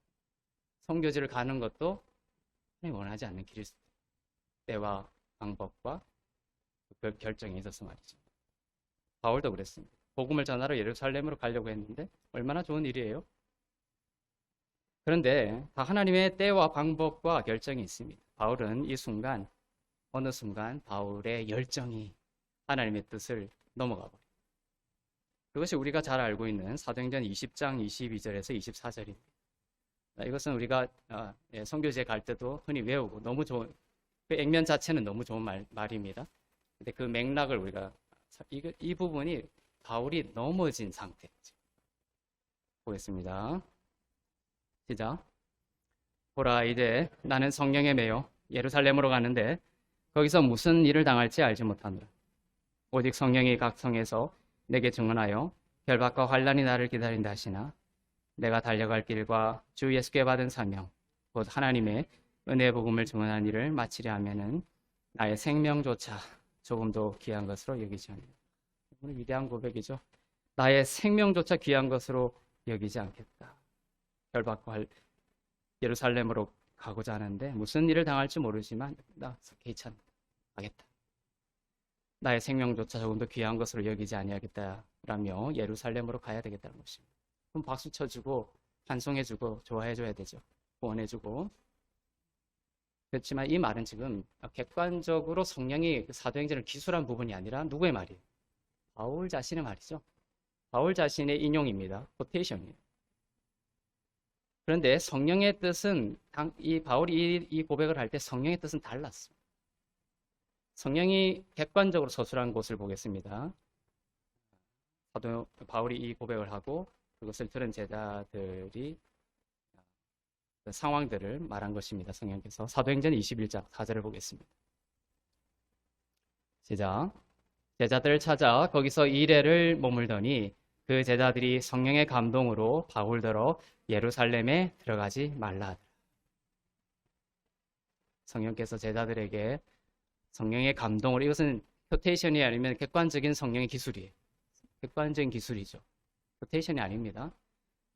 선교지를 가는 것도 하나님이 원하지 않는 길일 수도 있고 때와 방법과 그 결정이 있어서 말이죠. 바울도 그랬습니다. 복음을 전하러 예루살렘으로 가려고 했는데 얼마나 좋은 일이에요. 그런데 다 하나님의 때와 방법과 결정이 있습니다. 바울은 이 순간, 어느 순간 바울의 열정이 하나님의 뜻을 넘어가 버려요. 그것이 우리가 잘 알고 있는 사도행전 20장 22절에서 24절입니다. 이것은 우리가 선교지에 갈 때도 흔히 외우고 너무 좋은, 그 액면 자체는 너무 좋은 말입니다. 근데 그 맥락을 우리가 이 부분이 바울이 넘어진 상태죠. 보겠습니다. 시작. 보라, 이제 나는 성령에 매여 예루살렘으로 가는데 거기서 무슨 일을 당할지 알지 못하노라. 오직 성령이 각 성에서 내게 증언하여 결박과 환난이 나를 기다린다 하시나 내가 달려갈 길과 주 예수께 받은 사명 곧 하나님의 은혜의 복음을 증언하는 일을 마치려 하면은 나의 생명조차 조금도 귀한 것으로 여기지 않는다. 오늘 위대한 고백이죠. 나의 생명조차 귀한 것으로 여기지 않겠다. 결박과 예루살렘으로 가고자 하는데 무슨 일을 당할지 모르지만 나 괜찮다. 가겠다. 나의 생명조차 조금도 귀한 것으로 여기지 아니하겠다라며 예루살렘으로 가야 되겠다는 것입니다. 그럼 박수 쳐주고 환송해주고 좋아해줘야 되죠. 후원해주고. 그렇지만 이 말은 지금 객관적으로 성령이 사도행전을 기술한 부분이 아니라 누구의 말이에요? 바울 자신의 말이죠. 바울 자신의 인용입니다. 코테이션이에요. 그런데 성령의 뜻은 이 바울이 이 고백을 할 때 성령의 뜻은 달랐습니다. 성령이 객관적으로 서술한 곳을 보겠습니다. 바울이 이 고백을 하고 그것을 들은 제자들이 그 상황들을 말한 것입니다. 성령께서 사도행전 21장 4절을 보겠습니다. 시작. 제자들을 찾아 거기서 2일을 머물더니 그 제자들이 성령의 감동으로 바울더러 예루살렘에 들어가지 말라 하더라. 성령께서 제자들에게 성령의 감동으로, 이것은 큐테이션이 아니면 객관적인 성령의 기술이에요. 객관적인 기술이죠. 큐테이션이 아닙니다.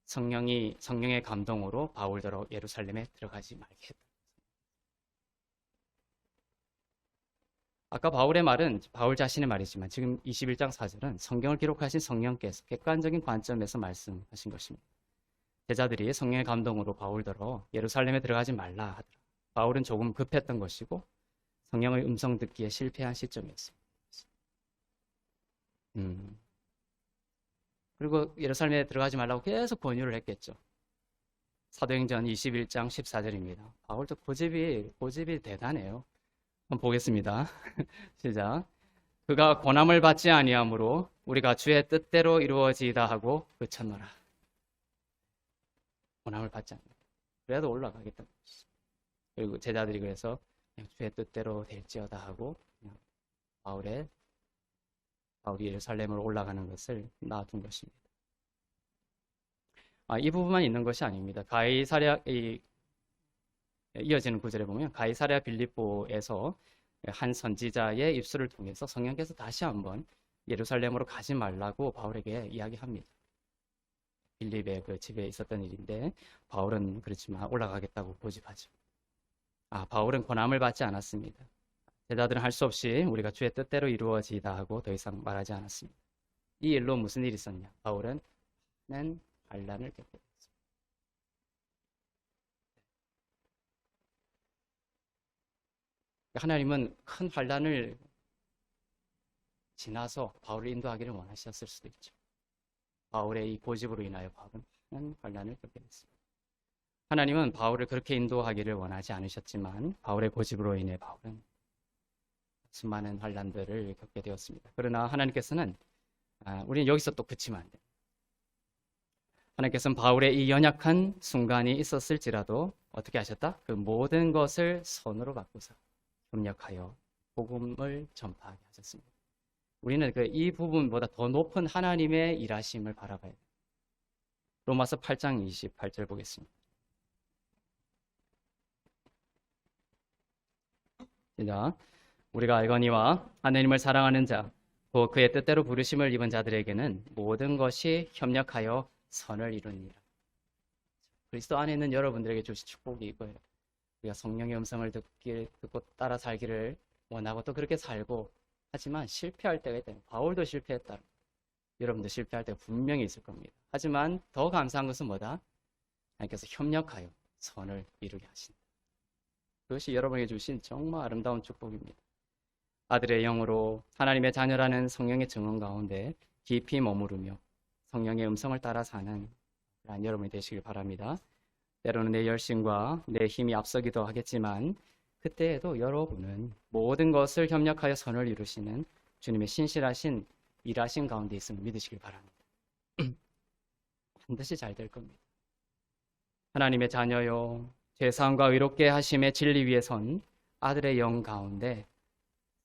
성령의 감동으로 바울더러 예루살렘에 들어가지 말게 했다. 아까 바울의 말은 바울 자신의 말이지만 지금 21장 4절은 성경을 기록하신 성령께서 객관적인 관점에서 말씀하신 것입니다. 제자들이 성령의 감동으로 바울더러 예루살렘에 들어가지 말라 하더라. 바울은 조금 급했던 것이고 성령의 음성 듣기에 실패한 시점이었습니다. 그리고 예루살렘에 들어가지 말라고 계속 권유를 했겠죠. 사도행전 21장 14절입니다. 바울도 고집이 대단해요. 한번 보겠습니다. 시작. 그가 권함을 받지 아니하므로 우리가 주의 뜻대로 이루어지이다 하고 그쳤노라. 권함을 받지 않는. 그래도 올라가겠다는 것이죠. 그리고 제자들이 그래서 그냥 주의 뜻대로 될지어다 하고 그냥 바울이 예루살렘으로 올라가는 것을 놔둔 것입니다. 이 부분만 있는 것이 아닙니다. 이어지는 구절에 보면 가이사랴 빌립보에서 한 선지자의 입술을 통해서 성령께서 다시 한번 예루살렘으로 가지 말라고 바울에게 이야기합니다. 빌립의 그 집에 있었던 일인데 바울은 그렇지만 올라가겠다고 고집하죠. 바울은 권함을 받지 않았습니다. 제자들은 할 수 없이 우리가 주의 뜻대로 이루어지이다 하고 더 이상 말하지 않았습니다. 이 일로 무슨 일이 있었냐? 바울은 환난을 겪게 됐습니다. 하나님은 큰 환난을 지나서 바울을 인도하기를 원하셨을 수도 있죠. 바울의 이 고집으로 인하여 바울은 큰 환난을 겪게 됐습니다. 하나님은 바울을 그렇게 인도하기를 원하지 않으셨지만 바울의 고집으로 인해 바울은 수많은 환난들을 겪게 되었습니다. 그러나 하나님께서는 우리는 여기서 또 그치면 안 돼요. 하나님께서는 바울의 이 연약한 순간이 있었을지라도 어떻게 하셨다? 그 모든 것을 손으로 바꾸사 협력하여 복음을 전파하게 하셨습니다. 우리는 이 부분보다 더 높은 하나님의 일하심을 바라봐야 돼요. 로마서 8장 28절 보겠습니다. 시작. 우리가 알거니와 하나님을 사랑하는 자, 또 그의 뜻대로 부르심을 입은 자들에게는 모든 것이 협력하여 선을 이루니라. 그리스도 안에 있는 여러분들에게 주신 축복이 이거예요. 우리가 성령의 음성을 듣고 따라 살기를 원하고 또 그렇게 살고, 하지만 실패할 때가 있다. 바울도 실패했다. 여러분도 실패할 때가 분명히 있을 겁니다. 하지만 더 감사한 것은 뭐다? 하나님께서 협력하여 선을 이루게 하신다. 그것이 여러분에게 주신 정말 아름다운 축복입니다. 아들의 영으로 하나님의 자녀라는 성령의 증언 가운데 깊이 머무르며 성령의 음성을 따라 사는 여러분이 되시길 바랍니다. 때로는 내 열심과 내 힘이 앞서기도 하겠지만 그때에도 여러분은 모든 것을 협력하여 선을 이루시는 주님의 신실하신 일하신 가운데 있음을 믿으시길 바랍니다. 반드시 잘 될 겁니다. 하나님의 자녀요, 죄사함과 의롭게 하심의 진리 위에 선 아들의 영 가운데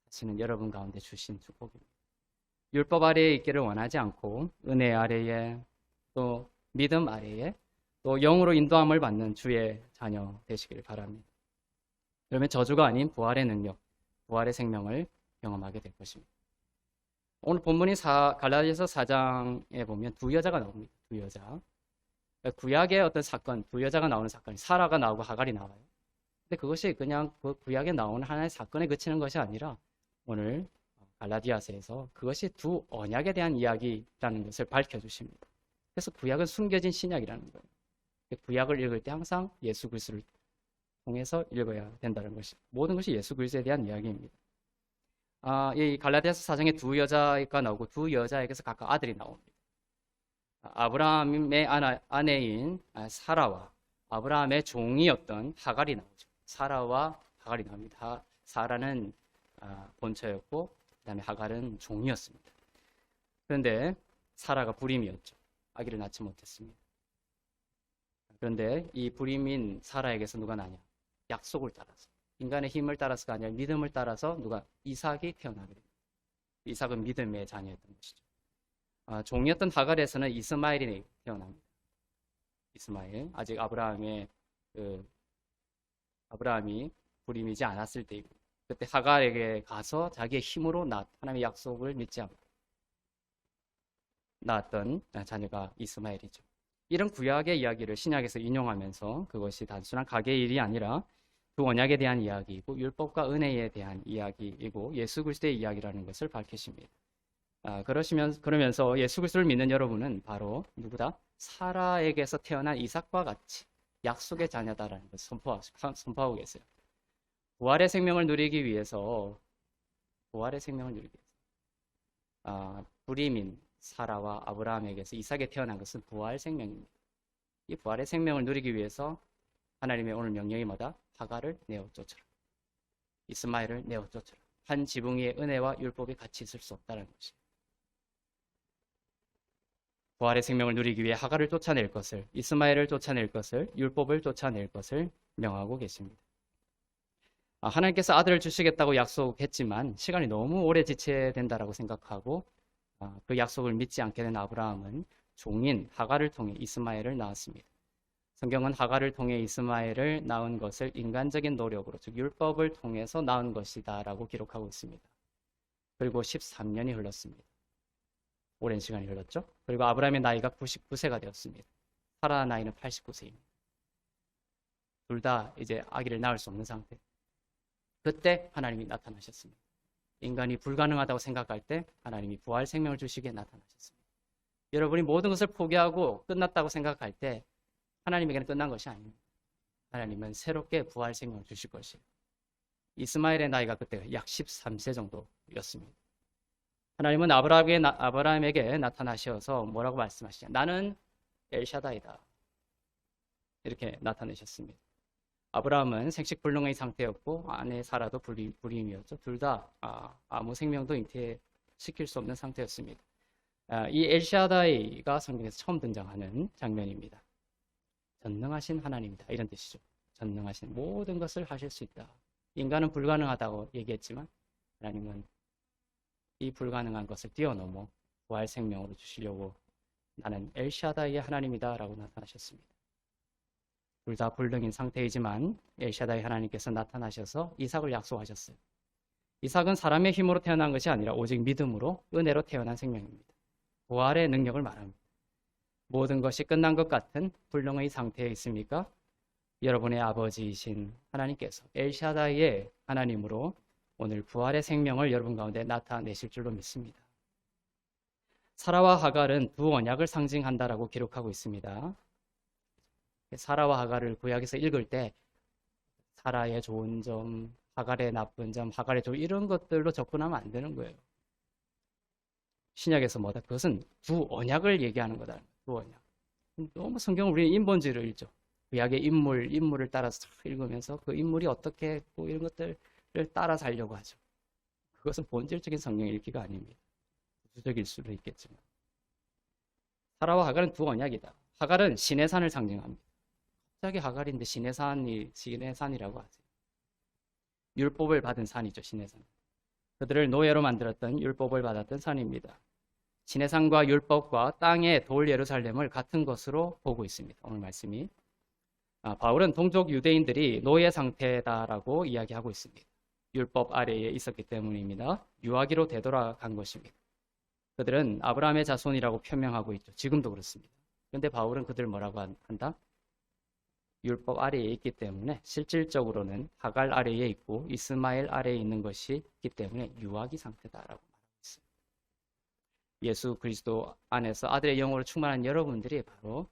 사시는 여러분 가운데 주신 축복입니다. 율법 아래에 있기를 원하지 않고 은혜 아래에 또 믿음 아래에 또 영으로 인도함을 받는 주의 자녀 되시길 바랍니다. 그러면 저주가 아닌 부활의 능력, 부활의 생명을 경험하게 될 것입니다. 오늘 본문인 갈라디아서 4장에 보면 두 여자가 나옵니다. 두 여자. 구약의 어떤 사건, 두 여자가 나오는 사건이 사라가 나오고 하갈이 나와요. 근데 그것이 그냥 그 구약에 나오는 하나의 사건에 그치는 것이 아니라 오늘 갈라디아서에서 그것이 두 언약에 대한 이야기라는 것을 밝혀주십니다. 그래서 구약은 숨겨진 신약이라는 거예요. 구약을 읽을 때 항상 예수 그리스도를 통해서 읽어야 된다는 것이, 모든 것이 예수 그리스도에 대한 이야기입니다. 이 갈라디아서 4장에 두 여자가 나오고 두 여자에게서 각각 아들이 나옵니다. 아브라함의 아내인 사라와 아브라함의 종이었던 하갈이 나오죠. 사라와 하갈이 나옵니다. 사라는 본처였고 그다음에 하갈은 종이었습니다. 그런데 사라가 불임이었죠. 아기를 낳지 못했습니다. 그런데 이 불임인 사라에게서 누가 나냐? 약속을 따라서, 인간의 힘을 따라서가 아니라 믿음을 따라서 누가? 이삭이 태어나게 됩니다. 이삭은 믿음의 자녀였던 것이죠. 종이었던 하갈에서는 이스마엘이 태어납니다. 이스마엘, 아직 아브라함이 불임이지 않았을 때이고, 그때 하갈에게 가서 자기의 힘으로 하나님의 약속을 믿지 않고 낳았던 자녀가 이스마엘이죠. 이런 구약의 이야기를 신약에서 인용하면서 그것이 단순한 가계의 일이 아니라 그 언약에 대한 이야기이고 율법과 은혜에 대한 이야기이고 예수 그리스도의 이야기라는 것을 밝히십니다. 그러면서 예수 그리스도를 믿는 여러분은 바로 누구다? 사라에게서 태어난 이삭과 같이 약속의 자녀다라는 것을 선포하고 계세요. 부활의 생명을 누리기 위해서 불임인 사라와 아브라함에게서 이삭에 태어난 것은 부활 생명입니다. 이 부활의 생명을 누리기 위해서 하나님의 오늘 명령이 뭐다? 하갈을 내어 쫓아라. 이스마엘을 내어 쫓아라. 한 지붕 위에 은혜와 율법이 같이 있을 수 없다는 것이. 부활의 생명을 누리기 위해 하갈을 쫓아낼 것을, 이스마엘을 쫓아낼 것을, 율법을 쫓아낼 것을 명하고 계십니다. 하나님께서 아들을 주시겠다고 약속했지만 시간이 너무 오래 지체된다라고 생각하고 그 약속을 믿지 않게 된 아브라함은 종인 하갈을 통해 이스마엘을 낳았습니다. 성경은 하갈을 통해 이스마엘을 낳은 것을 인간적인 노력으로, 즉 율법을 통해서 낳은 것이다 라고 기록하고 있습니다. 그리고 13년이 흘렀습니다. 오랜 시간이 흘렀죠. 그리고 아브라함의 나이가 99세가 되었습니다. 사라 나이는 89세입니다. 둘 다 이제 아기를 낳을 수 없는 상태. 그때 하나님이 나타나셨습니다. 인간이 불가능하다고 생각할 때 하나님이 부활 생명을 주시기에 나타나셨습니다. 여러분이 모든 것을 포기하고 끝났다고 생각할 때 하나님에게는 끝난 것이 아닙니다. 하나님은 새롭게 부활 생명을 주실 것이에요. 이스마엘의 나이가 그때 약 13세 정도였습니다. 하나님은 아브라함에게 나타나셔서 뭐라고 말씀하시냐? 나는 엘샤다이다. 이렇게 나타내셨습니다. 아브라함은 생식불능의 상태였고 아내 사라도 불임이었죠. 둘 다 아무 생명도 잉태시킬 수 없는 상태였습니다. 이 엘샤다이가 성경에서 처음 등장하는 장면입니다. 전능하신 하나님이다, 이런 뜻이죠. 전능하신 모든 것을 하실 수 있다. 인간은 불가능하다고 얘기했지만 하나님은 이 불가능한 것을 뛰어넘어 부활 생명으로 주시려고 나는 엘샤다이의 하나님이다 라고 나타나셨습니다. 둘 다 불능인 상태이지만 엘샤다이 하나님께서 나타나셔서 이삭을 약속하셨어요. 이삭은 사람의 힘으로 태어난 것이 아니라 오직 믿음으로 은혜로 태어난 생명입니다. 부활의 능력을 말합니다. 모든 것이 끝난 것 같은 불능의 상태에 있습니까? 여러분의 아버지이신 하나님께서 엘샤다이의 하나님으로 오늘 부활의 생명을 여러분 가운데 나타내실 줄로 믿습니다. 사라와 하갈은 두 언약을 상징한다라고 기록하고 있습니다. 사라와 하갈을 구약에서 읽을 때 사라의 좋은 점, 하갈의 나쁜 점, 하갈의 좋은 이런 것들로 접근하면 안 되는 거예요. 신약에서 뭐다? 그것은 두 언약을 얘기하는 거다. 두 언약. 너무 성경은 우리는 인본주의를 읽죠. 구약의 인물을 따라서 읽으면서 그 인물이 어떻게 했고 이런 것들을 따라 살려고 하죠. 그것은 본질적인 성경 읽기가 아닙니다. 부수적일 수도 있겠지만. 사라와 하갈은 두 언약이다. 하갈은 신의 산을 상징합니다. 갑자기 하갈인데 신의 산이라고 하세요. 율법을 받은 산이죠, 신의 산. 그들을 노예로 만들었던 율법을 받았던 산입니다. 신의 산과 율법과 땅의 돌 예루살렘을 같은 것으로 보고 있습니다. 오늘 말씀이. 바울은 동족 유대인들이 노예 상태다라고 이야기하고 있습니다. 율법 아래에 있었기 때문입니다. 유아기로 되돌아간 것입니다. 그들은 아브라함의 자손이라고 표명하고 있죠. 지금도 그렇습니다. 그런데 바울은 그들을 뭐라고 한다? 율법 아래에 있기 때문에 실질적으로는 하갈 아래에 있고 이스마엘 아래에 있는 것이 있기 때문에 유아기 상태다라고 말하고 있습니다. 예수 그리스도 안에서 아들의 영으로 충만한 여러분들이 바로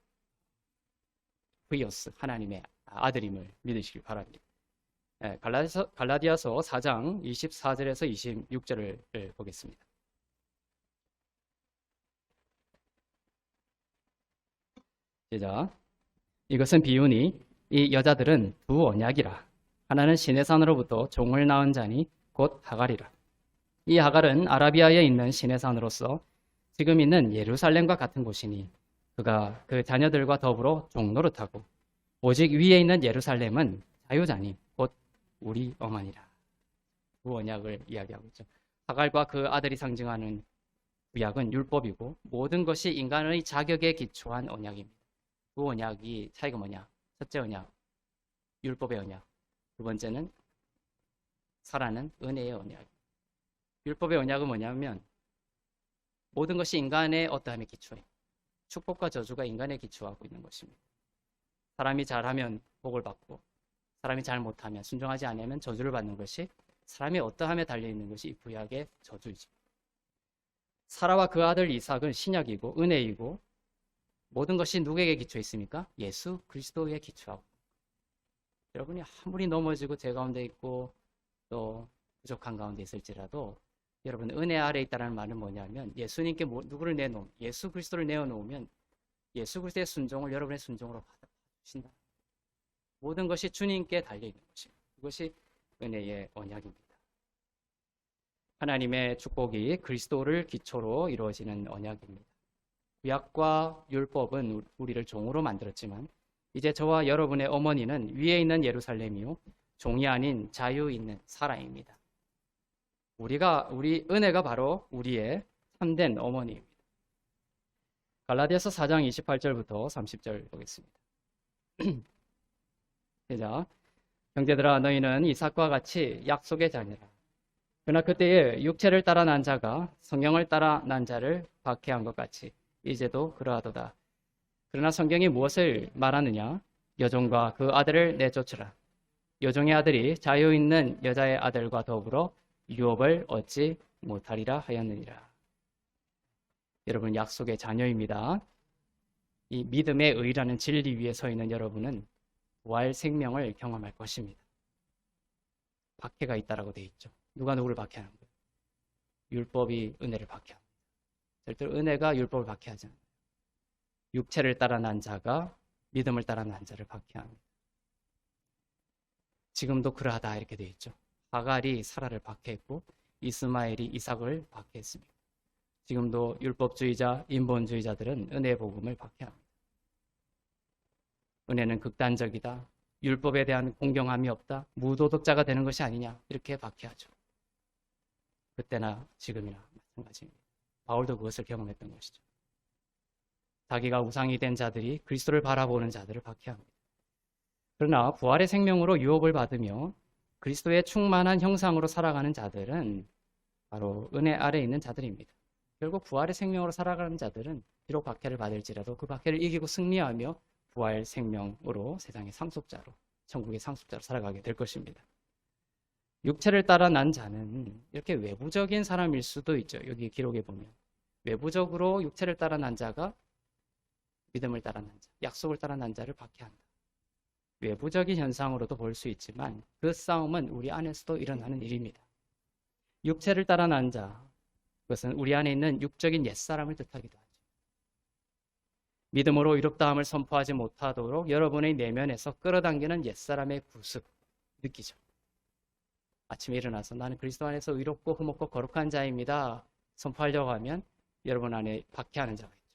후이오스, 하나님의 아들임을 믿으시길 바랍니다. 갈라디아서 4장 24절에서 26절을 보겠습니다. 시작. 이것은 비유니 이 여자들은 두 언약이라. 하나는 신의 산으로부터 종을 낳은 자니 곧 하갈이라. 이 하갈은 아라비아에 있는 신의 산으로서 지금 있는 예루살렘과 같은 곳이니 그가 그 자녀들과 더불어 종노릇하고 오직 위에 있는 예루살렘은 자유자님 곧 우리 어머니라. 그 언약을 이야기하고 있죠. 하갈과 그 아들이 상징하는 구약은 율법이고 모든 것이 인간의 자격에 기초한 언약입니다. 그 언약이 차이가 뭐냐? 첫째 언약, 율법의 언약. 두 번째는 살아는 은혜의 언약. 율법의 언약은 뭐냐면 모든 것이 인간의 어떠함에 기초해. 축복과 저주가 인간에 기초하고 있는 것입니다. 사람이 잘하면 복을 받고 사람이 잘 못하면 순종하지 않으면 저주를 받는 것이 사람이 어떠함에 달려있는 것이 이 구약의 저주이죠. 사라와 그 아들 이삭은 신약이고 은혜이고 모든 것이 누구에게 기초해 있습니까? 예수 그리스도에 기초하고. 여러분이 아무리 넘어지고 죄 가운데 있고 또 부족한 가운데 있을지라도 여러분 은혜 아래 있다는 말은 뭐냐면 예수님께 누구를 내놓으면 예수 그리스도를 내어놓으면 예수 그리스도의 순종을 여러분의 순종으로 받아주신다. 모든 것이 주님께 달려있는 것입니다. 그것이 은혜의 언약입니다. 하나님의 축복이 그리스도를 기초로 이루어지는 언약입니다. 구약과 율법은 우리를 종으로 만들었지만 이제 저와 여러분의 어머니는 위에 있는 예루살렘이요 종이 아닌 자유 있는 사라입니다. 우리 은혜가 바로 우리의 참된 어머니입니다. 갈라디아서 4장 28절부터 30절 보겠습니다. 시작. 형제들아 너희는 이삭과 같이 약속의 자녀라. 그러나 그때에 육체를 따라 난 자가 성경을 따라 난 자를 박해한 것 같이 이제도 그러하도다. 그러나 성경이 무엇을 말하느냐? 여종과 그 아들을 내쫓으라. 여종의 아들이 자유 있는 여자의 아들과 더불어 유업을 얻지 못하리라 하였느니라. 여러분 약속의 자녀입니다. 이 믿음의 의라는 진리 위에 서 있는 여러분은 부활 생명을 경험할 것입니다. 박해가 있다라고 되어 있죠. 누가 누구를 박해하는 거예요? 율법이 은혜를 박해합니다. 절대로 은혜가 율법을 박해하지 않아요. 육체를 따라 난 자가 믿음을 따라 난 자를 박해합니다. 지금도 그러하다 이렇게 되어 있죠. 하갈이 사라를 박해했고 이스마엘이 이삭을 박해했습니다. 지금도 율법주의자, 인본주의자들은 은혜의 복음을 박해합니다. 은혜는 극단적이다. 율법에 대한 공경함이 없다. 무도덕자가 되는 것이 아니냐 이렇게 박해하죠. 그때나 지금이나 마찬가지입니다. 바울도 그것을 경험했던 것이죠. 자기가 우상이 된 자들이 그리스도를 바라보는 자들을 박해합니다. 그러나 부활의 생명으로 유업을 받으며 그리스도의 충만한 형상으로 살아가는 자들은 바로 은혜 아래에 있는 자들입니다. 결국 부활의 생명으로 살아가는 자들은 비록 박해를 받을지라도 그 박해를 이기고 승리하며 부활 생명으로 세상의 상속자로 천국의 상속자로 살아가게 될 것입니다. 육체를 따라 난 자는 이렇게 외부적인 사람일 수도 있죠. 여기 기록에 보면 외부적으로 육체를 따라 난 자가 믿음을 따라 난 자, 약속을 따라 난 자를 박해한다. 외부적인 현상으로도 볼 수 있지만 그 싸움은 우리 안에서도 일어나는 일입니다. 육체를 따라 난 자, 그것은 우리 안에 있는 육적인 옛사람을 뜻하기도 하죠. 믿음으로 의롭다함을 선포하지 못하도록 여러분의 내면에서 끌어당기는 옛사람의 구습 느끼죠. 아침에 일어나서 나는 그리스도 안에서 의롭고 흠없고 거룩한 자입니다. 선포하려고 하면 여러분 안에 박해하는 자가 있죠.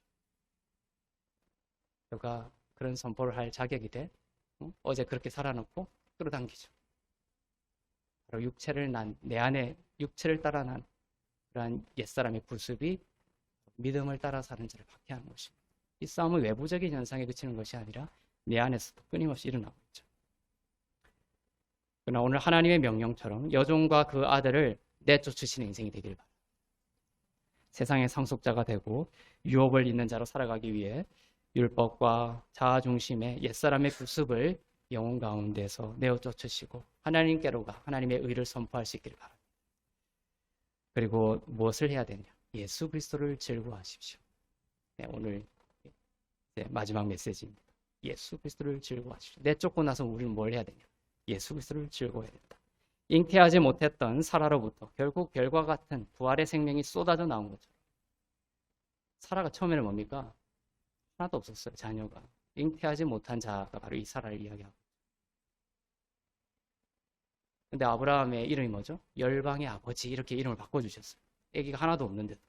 그가 그런 선포를 할 자격이 돼? 어제 그렇게 살아놓고 끌어당기죠. 바로 내 안에 육체를 따라 난 그러한 옛사람의 구습이 믿음을 따라 사는 자를 박해하는 것입니다. 이 싸움은 외부적인 현상에 그치는 것이 아니라 내 안에서도 끊임없이 일어나고 있죠. 그러나 오늘 하나님의 명령처럼 여종과 그 아들을 내쫓으시는 인생이 되길 바랍니다. 세상의 상속자가 되고 유업을 잇는 자로 살아가기 위해 율법과 자아중심의 옛사람의 구습을 영혼 가운데서 내어쫓으시고 하나님께로 가 하나님의 의를 선포할 수 있기를 바랍니다. 그리고 무엇을 해야 되냐? 예수 그리스도를 즐거워하십시오. 네, 오늘 마지막 메시지입니다. 예수 그리스도를 즐거워하십시오. 내쫓고 나서 우리는 뭘 해야 되냐? 예수 그리스도를 즐거워해야 된다. 잉태하지 못했던 사라로부터 결국 별과 같은 부활의 생명이 쏟아져 나온 것처럼 사라가 처음에는 뭡니까? 하나도 없었어요. 자녀가. 잉태하지 못한 자가 바로 이 사라를 이야기하고. 근데 아브라함의 이름이 뭐죠? 열방의 아버지 이렇게 이름을 바꿔주셨어요. 아기가 하나도 없는데도.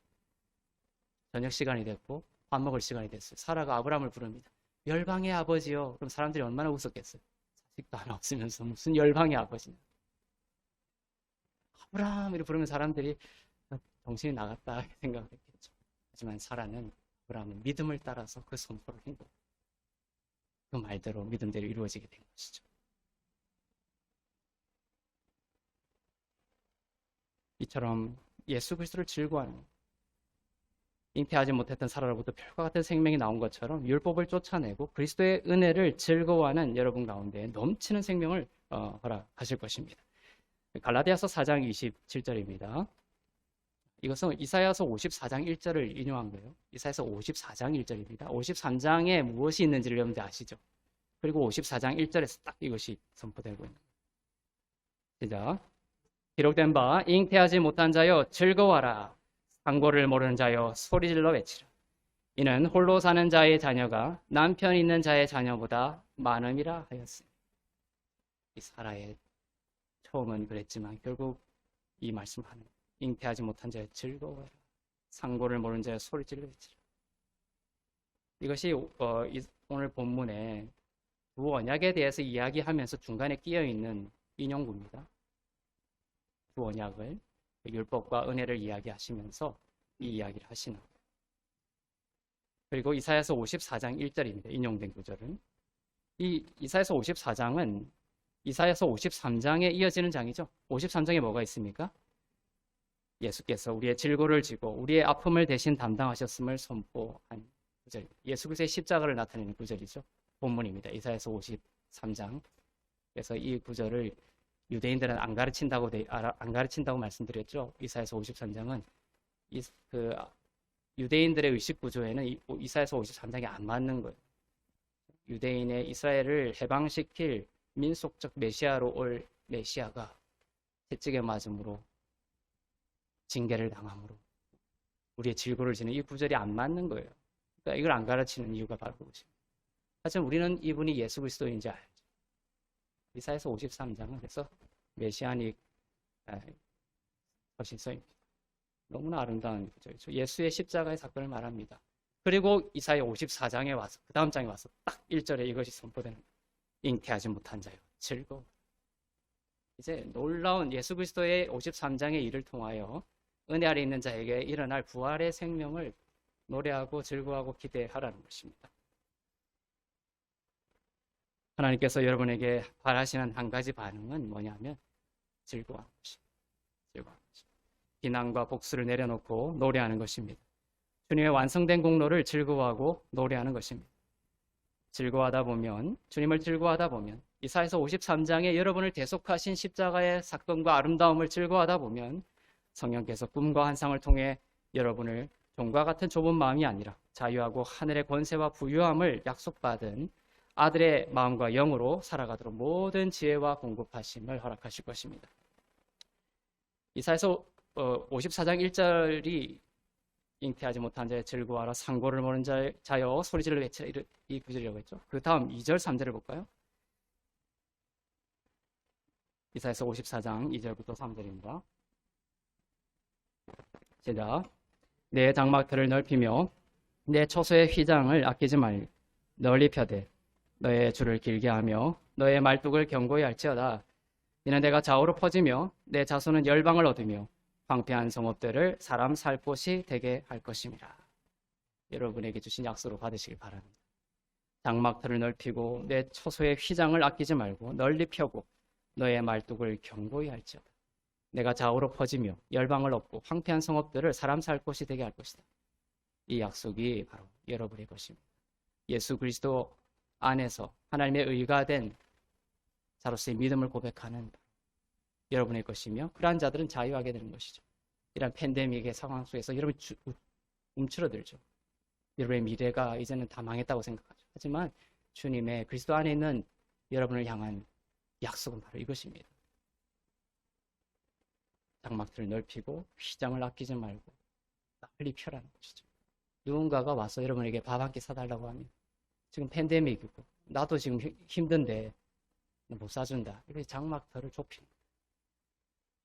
저녁 시간이 됐고 밥 먹을 시간이 됐어요. 사라가 아브라함을 부릅니다. 열방의 아버지요. 그럼 사람들이 얼마나 웃었겠어요. 자식도 하나 없으면서 무슨 열방의 아버지냐. 아브라함 이렇게 부르면 사람들이 정신이 나갔다 이렇게 생각했겠죠. 하지만 사라는 아브라함의 믿음을 따라서 그 선포를 한 거예요. 그 말대로 믿음대로 이루어지게 된 것이죠. 이처럼 예수 그리스도를 즐거워하는, 잉태하지 못했던 사라로부터 별과 같은 생명이 나온 것처럼 율법을 쫓아내고 그리스도의 은혜를 즐거워하는 여러분 가운데 넘치는 생명을 허락하실 것입니다. 갈라디아서 4장 27절입니다. 이것은 이사야서 54장 1절을 인용한 거예요. 이사야서 54장 1절입니다. 53장에 무엇이 있는지를 여러분들 아시죠? 그리고 54장 1절에서 딱 이것이 선포되고 있는 거예요. 시작. 기록된 바 잉태하지 못한 자여 즐거워하라. 상고를 모르는 자여 소리질러 외치라. 이는 홀로 사는 자의 자녀가 남편 있는 자의 자녀보다 많음이라 하였으니. 이 사라의 처음은 그랬지만 결국 이 말씀하는 잉태하지 못한 자여 즐거워하라. 상고를 모르는 자여 소리질러 외치라. 이것이 오늘 본문에 두 언약에 대해서 이야기하면서 중간에 끼어있는 인용구입니다. 두 언약을, 율법과 은혜를 이야기하시면서 이 이야기를 하시는 거예요. 그리고 이사야서 54장 1절입니다. 인용된 구절은. 이 이사야서 54장은 이사야서 53장에 이어지는 장이죠. 53장에 뭐가 있습니까? 예수께서 우리의 질고를 지고 우리의 아픔을 대신 담당하셨음을 선포한 구절. 예수 그리스도의 십자가를 나타내는 구절이죠. 본문입니다. 이사야서 53장. 그래서 이 구절을 유대인들은 안 가르친다고 말씀드렸죠. 이사야서 53장은 유대인들의 의식 구조에는 이사야서 53장이 안 맞는 거예요. 유대인의 이스라엘을 해방시킬 민속적 메시아로 올 메시아가 채찍에 맞음으로 징계를 당함으로 우리의 질고를 지는 이 구절이 안 맞는 거예요. 그러니까 이걸 안 가르치는 이유가 바로 그것입니다. 하지만 우리는 이분이 예수 그리스도인지 알죠. 이사야서 53장은 그래서 메시아닉 서신서입니다. 너무나 아름다운 구절이죠. 예수의 십자가의 사건을 말합니다. 그리고 이사야 54장에 와서 그 다음 장에 와서 딱 1절에 이것이 선포되는 거예요. 잉태하지 못한 자요 즐거워. 이제 놀라운 예수 그리스도의 53장의 일을 통하여 은혜 아래 있는 자에게 일어날 부활의 생명을 노래하고 즐거워하고 기대하라는 것입니다. 하나님께서 여러분에게 바라시는 한 가지 반응은 뭐냐면 즐거워하는 것입니다. 즐거워하는 것입니다. 비난과 복수를 내려놓고 노래하는 것입니다. 주님의 완성된 공로를 즐거워하고 노래하는 것입니다. 즐거워하다 보면, 주님을 즐거워하다 보면, 이사야서 53장에 여러분을 대속하신 십자가의 사건과 아름다움을 즐거워하다 보면 성령께서 꿈과 환상을 통해 여러분을 종과 같은 좁은 마음이 아니라 자유하고 하늘의 권세와 부유함을 약속받은 아들의 마음과 영으로 살아가도록 모든 지혜와 공급하심을 허락하실 것입니다. 이사야서 54장 1절이 잉태하지 못한 자의 즐거워하라 상고를 모르는 자여 소리질러 외치라 이 구절이라고 했죠. 그 다음 2절 3절을 볼까요? 이사야서 54장 2절부터 3절입니다. 시작. 내 장막들을 넓히며 내 초소의 휘장을 아끼지 말고 널리 펴되 너의 줄을 길게 하며 너의 말뚝을 견고히 할지어다. 이는 내가 좌우로 퍼지며 내 자손은 열방을 얻으며 황폐한 성읍들을 사람 살 곳이 되게 할 것임이라. 여러분에게 주신 약속으로 받으시길 바랍니다. 장막들을 넓히고 내 초소의 휘장을 아끼지 말고 널리 펴고 너의 말뚝을 견고히 할지어다. 내가 좌우로 퍼지며 열방을 얻고 황폐한 성읍들을 사람 살 곳이 되게 할 것이다. 이 약속이 바로 여러분의 것입니다. 예수 그리스도 안에서 하나님의 의가 된 자로서의 믿음을 고백하는 여러분의 것이며 그러한 자들은 자유하게 되는 것이죠. 이런 팬데믹의 상황 속에서 여러분이 움츠러들죠. 여러분의 미래가 이제는 다 망했다고 생각하죠. 하지만 주님의 그리스도 안에 있는 여러분을 향한 약속은 바로 이것입니다. 장막들을 넓히고 휘장을 아끼지 말고 널리 펴라는 것이죠. 누군가가 와서 여러분에게 밥 한 끼 사달라고 하면 지금 팬데믹이고 나도 지금 힘든데 못 사준다. 이렇게 장막들을 좁히는 거예요.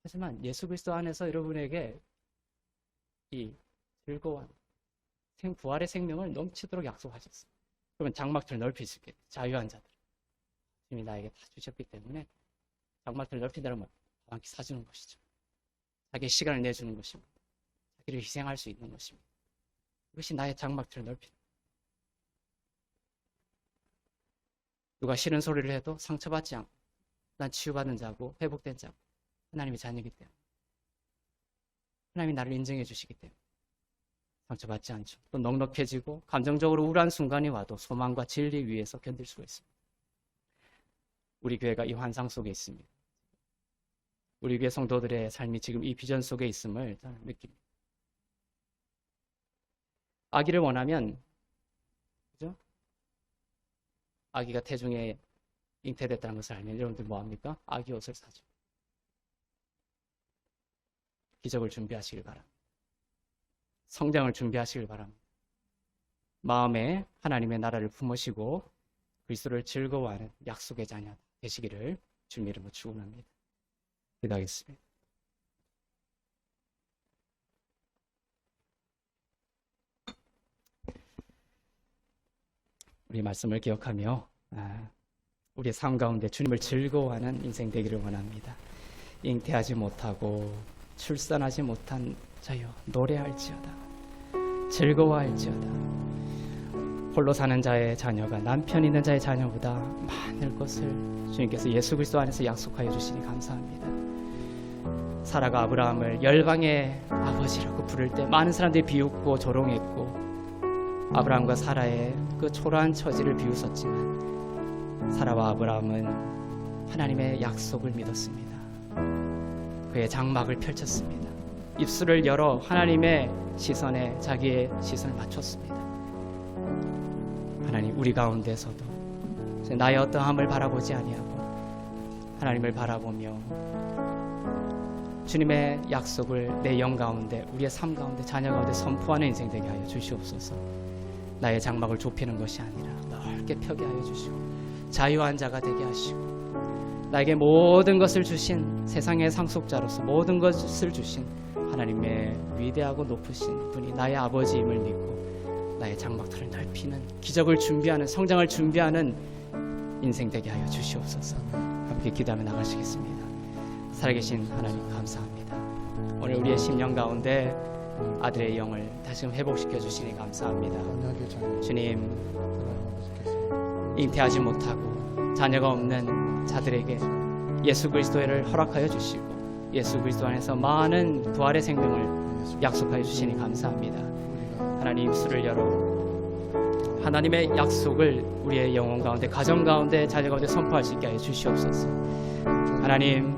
하지만 예수 그리스도 안에서 여러분에게 이 즐거운 부활의 생명을 넘치도록 약속하셨어요. 그러면 장막틀을 넓힐 수 있게 자유한 자들 주님이 나에게 다 주셨기 때문에 장막틀을 넓힌다는 건 많게 사주는 것이죠. 자기의 시간을 내주는 것입니다. 자기를 희생할 수 있는 것입니다. 이것이 나의 장막틀을 넓히는 거예요. 누가 싫은 소리를 해도 상처받지 않고 난 치유받은 자고 회복된 자고 하나님의 자녀이기 때문에 하나님이 나를 인정해 주시기 때문에 상처받지 않죠. 또 넉넉해지고 감정적으로 우울한 순간이 와도 소망과 진리 위에서 견딜 수가 있습니다. 우리 교회가 이 환상 속에 있습니다. 우리 교회 성도들의 삶이 지금 이 비전 속에 있음을 저는 느낍니다. 아기를 원하면, 그죠? 아기가 태중에 잉태됐다는 것을 알면 여러분들 뭐합니까? 아기 옷을 사죠. 기적을 준비하시길 바랍니다. 성장을 준비하시길 바랍니다. 마음에 하나님의 나라를 품으시고 그리스도를 즐거워하는 약속의 자녀 되시기를 주님 이름으로 축원합니다. 기도하겠습니다. 우리 말씀을 기억하며 우리의 삶 가운데 주님을 즐거워하는 인생 되기를 원합니다. 잉태하지 못하고 출산하지 못한 자여 노래할지어다 즐거워할지어다. 홀로 사는 자의 자녀가 남편 있는 자의 자녀보다 많을 것을 주님께서 예수 그리스도 안에서 약속하여 주시니 감사합니다. 사라가 아브라함을 열방의 아버지라고 부를 때 많은 사람들이 비웃고 조롱했고 아브라함과 사라의 그 초라한 처지를 비웃었지만 사라와 아브라함은 하나님의 약속을 믿었습니다. 그의 장막을 펼쳤습니다. 입술을 열어 하나님의 시선에 자기의 시선을 맞췄습니다. 하나님, 우리 가운데서도 나의 어떠함을 바라보지 아니하고 하나님을 바라보며 주님의 약속을 내 영 가운데, 우리의 삶 가운데, 자녀 가운데 선포하는 인생 되게 하여 주시옵소서. 나의 장막을 좁히는 것이 아니라 넓게 펴게 하여 주시고 자유한 자가 되게 하시고 나에게 모든 것을 주신 세상의 상속자로서 모든 것을 주신 하나님의 위대하고 높으신 분이 나의 아버지임을 믿고 나의 장막틀을 넓히는 기적을 준비하는 성장을 준비하는 인생 되게 하여 주시옵소서. 함께 기도하며 나가시겠습니다. 살아계신 하나님 감사합니다. 오늘 우리의 심령 가운데 아들의 영을 다시금 회복시켜 주시니 감사합니다. 주님, 잉태하지 못하고 자녀가 없는 자들에게 예수 그리스도를 허락하여 주시고 예수 그리스도 안에서 많은 부활의 생명을 약속하여 주시니 감사합니다. 하나님, 입술을 열어 하나님의 약속을 우리의 영혼 가운데, 가정 가운데, 자녀 가운데 선포할 수 있게 하여 주시옵소서. 하나님,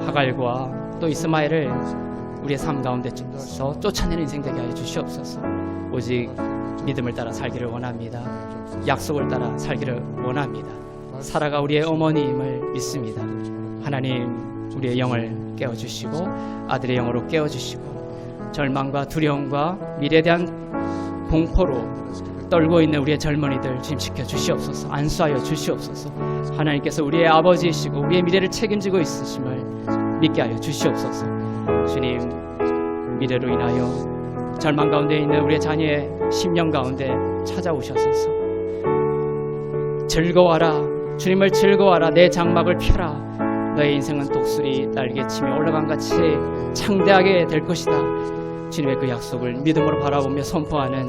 하갈과 또 이스마엘을 우리의 삶 가운데서 쫓아내는 인생 되게 하여 주시옵소서. 오직 믿음을 따라 살기를 원합니다. 약속을 따라 살기를 원합니다. 사라가 우리의 어머니임을 믿습니다. 하나님, 우리의 영을 깨워주시고 아들의 영으로 깨워주시고 절망과 두려움과 미래에 대한 공포로 떨고 있는 우리의 젊은이들 주님 지켜주시옵소서. 안수하여 주시옵소서. 하나님께서 우리의 아버지이시고 우리의 미래를 책임지고 있으심을 믿게 하여 주시옵소서. 주님, 미래로 인하여 절망 가운데 있는 우리의 자녀의 심령 가운데 찾아오셔서 즐거워하라, 주님을 즐거워하라, 내 장막을 펴라, 너의 인생은 독수리 날개치며 올라간같이 창대하게 될 것이다. 주님의 그 약속을 믿음으로 바라보며 선포하는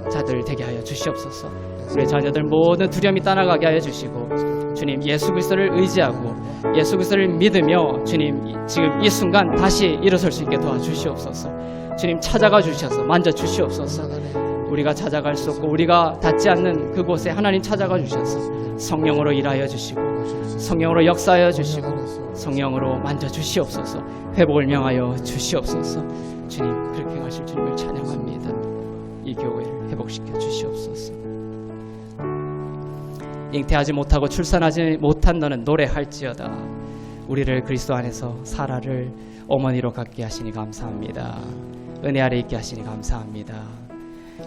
자들 되게 하여 주시옵소서. 우리 자녀들 모든 두려움이 떠나가게 하여 주시고 주님, 예수 그리스도를 의지하고 예수 그리스도를 믿으며 주님 지금 이 순간 다시 일어설 수 있게 도와주시옵소서. 주님, 찾아가 주셔서 만져 주시옵소서. 우리가 찾아갈 수 없고 우리가 닿지 않는 그곳에 하나님 찾아가 주셔서 성령으로 일하여 주시고 성령으로 역사하여 주시고 성령으로 만져 주시옵소서. 회복을 명하여 주시옵소서. 주님, 그렇게 하실 주님을 찬양합니다. 이 교회를 회복시켜 주시옵소서. 잉태하지 못하고 출산하지 못한 너는 노래할지어다. 우리를 그리스도 안에서 사라를 어머니로 갖게 하시니 감사합니다. 은혜 아래 있게 하시니 감사합니다.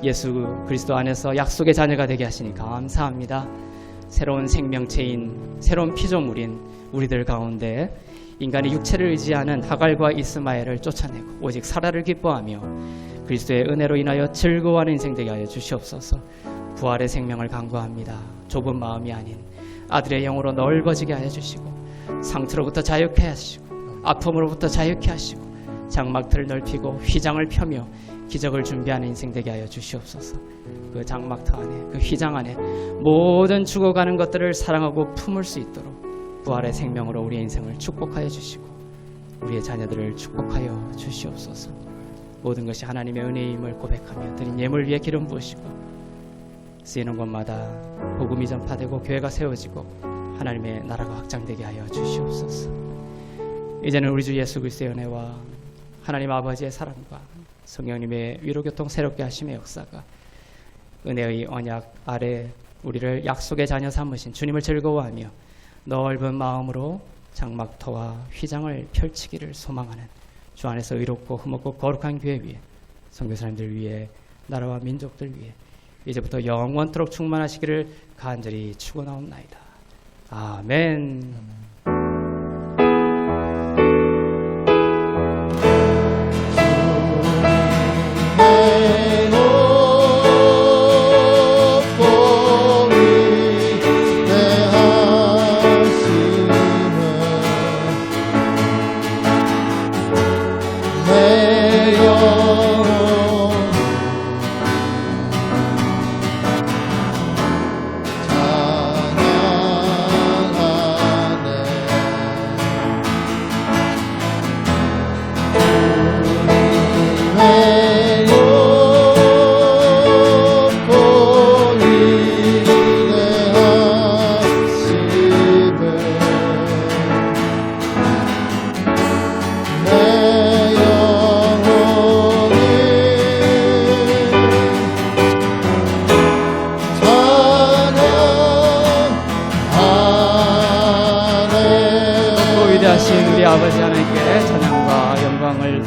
예수 그리스도 안에서 약속의 자녀가 되게 하시니 감사합니다. 새로운 생명체인 새로운 피조물인 우리들 가운데 인간의 육체를 의지하는 하갈과 이스마엘을 쫓아내고 오직 사라를 기뻐하며 그리스도의 은혜로 인하여 즐거워하는 인생 되게 하여 주시옵소서. 부활의 생명을 간구합니다. 좁은 마음이 아닌 아들의 영으로 넓어지게 하여 주시고 상처로부터 자유케 하시고 아픔으로부터 자유케 하시고 장막틀을 넓히고 휘장을 펴며 기적을 준비하는 인생 되게 하여 주시옵소서. 그 장막터 안에 그 휘장 안에 모든 죽어가는 것들을 사랑하고 품을 수 있도록 부활의 생명으로 우리의 인생을 축복하여 주시고 우리의 자녀들을 축복하여 주시옵소서. 모든 것이 하나님의 은혜임을 고백하며 드린 예물 위에 기름 부으시고 쓰이는 곳마다 복음이 전파되고 교회가 세워지고 하나님의 나라가 확장되게 하여 주시옵소서. 이제는 우리 주 예수 그리스도의 은혜와 하나님 아버지의 사랑과 성령님의 위로교통 새롭게 하심의 역사가 은혜의 언약 아래 우리를 약속의 자녀 삼으신 주님을 즐거워하며 넓은 마음으로 장막터와 휘장을 펼치기를 소망하는 주 안에서 의롭고 흠없고 거룩한 교회 위에 선교사님들 위에 나라와 민족들 위에 이제부터 영원토록 충만하시기를 간절히 축원하옵나이다. 아멘. 위대하신 우리 아버지 하나님께 찬양과 영광을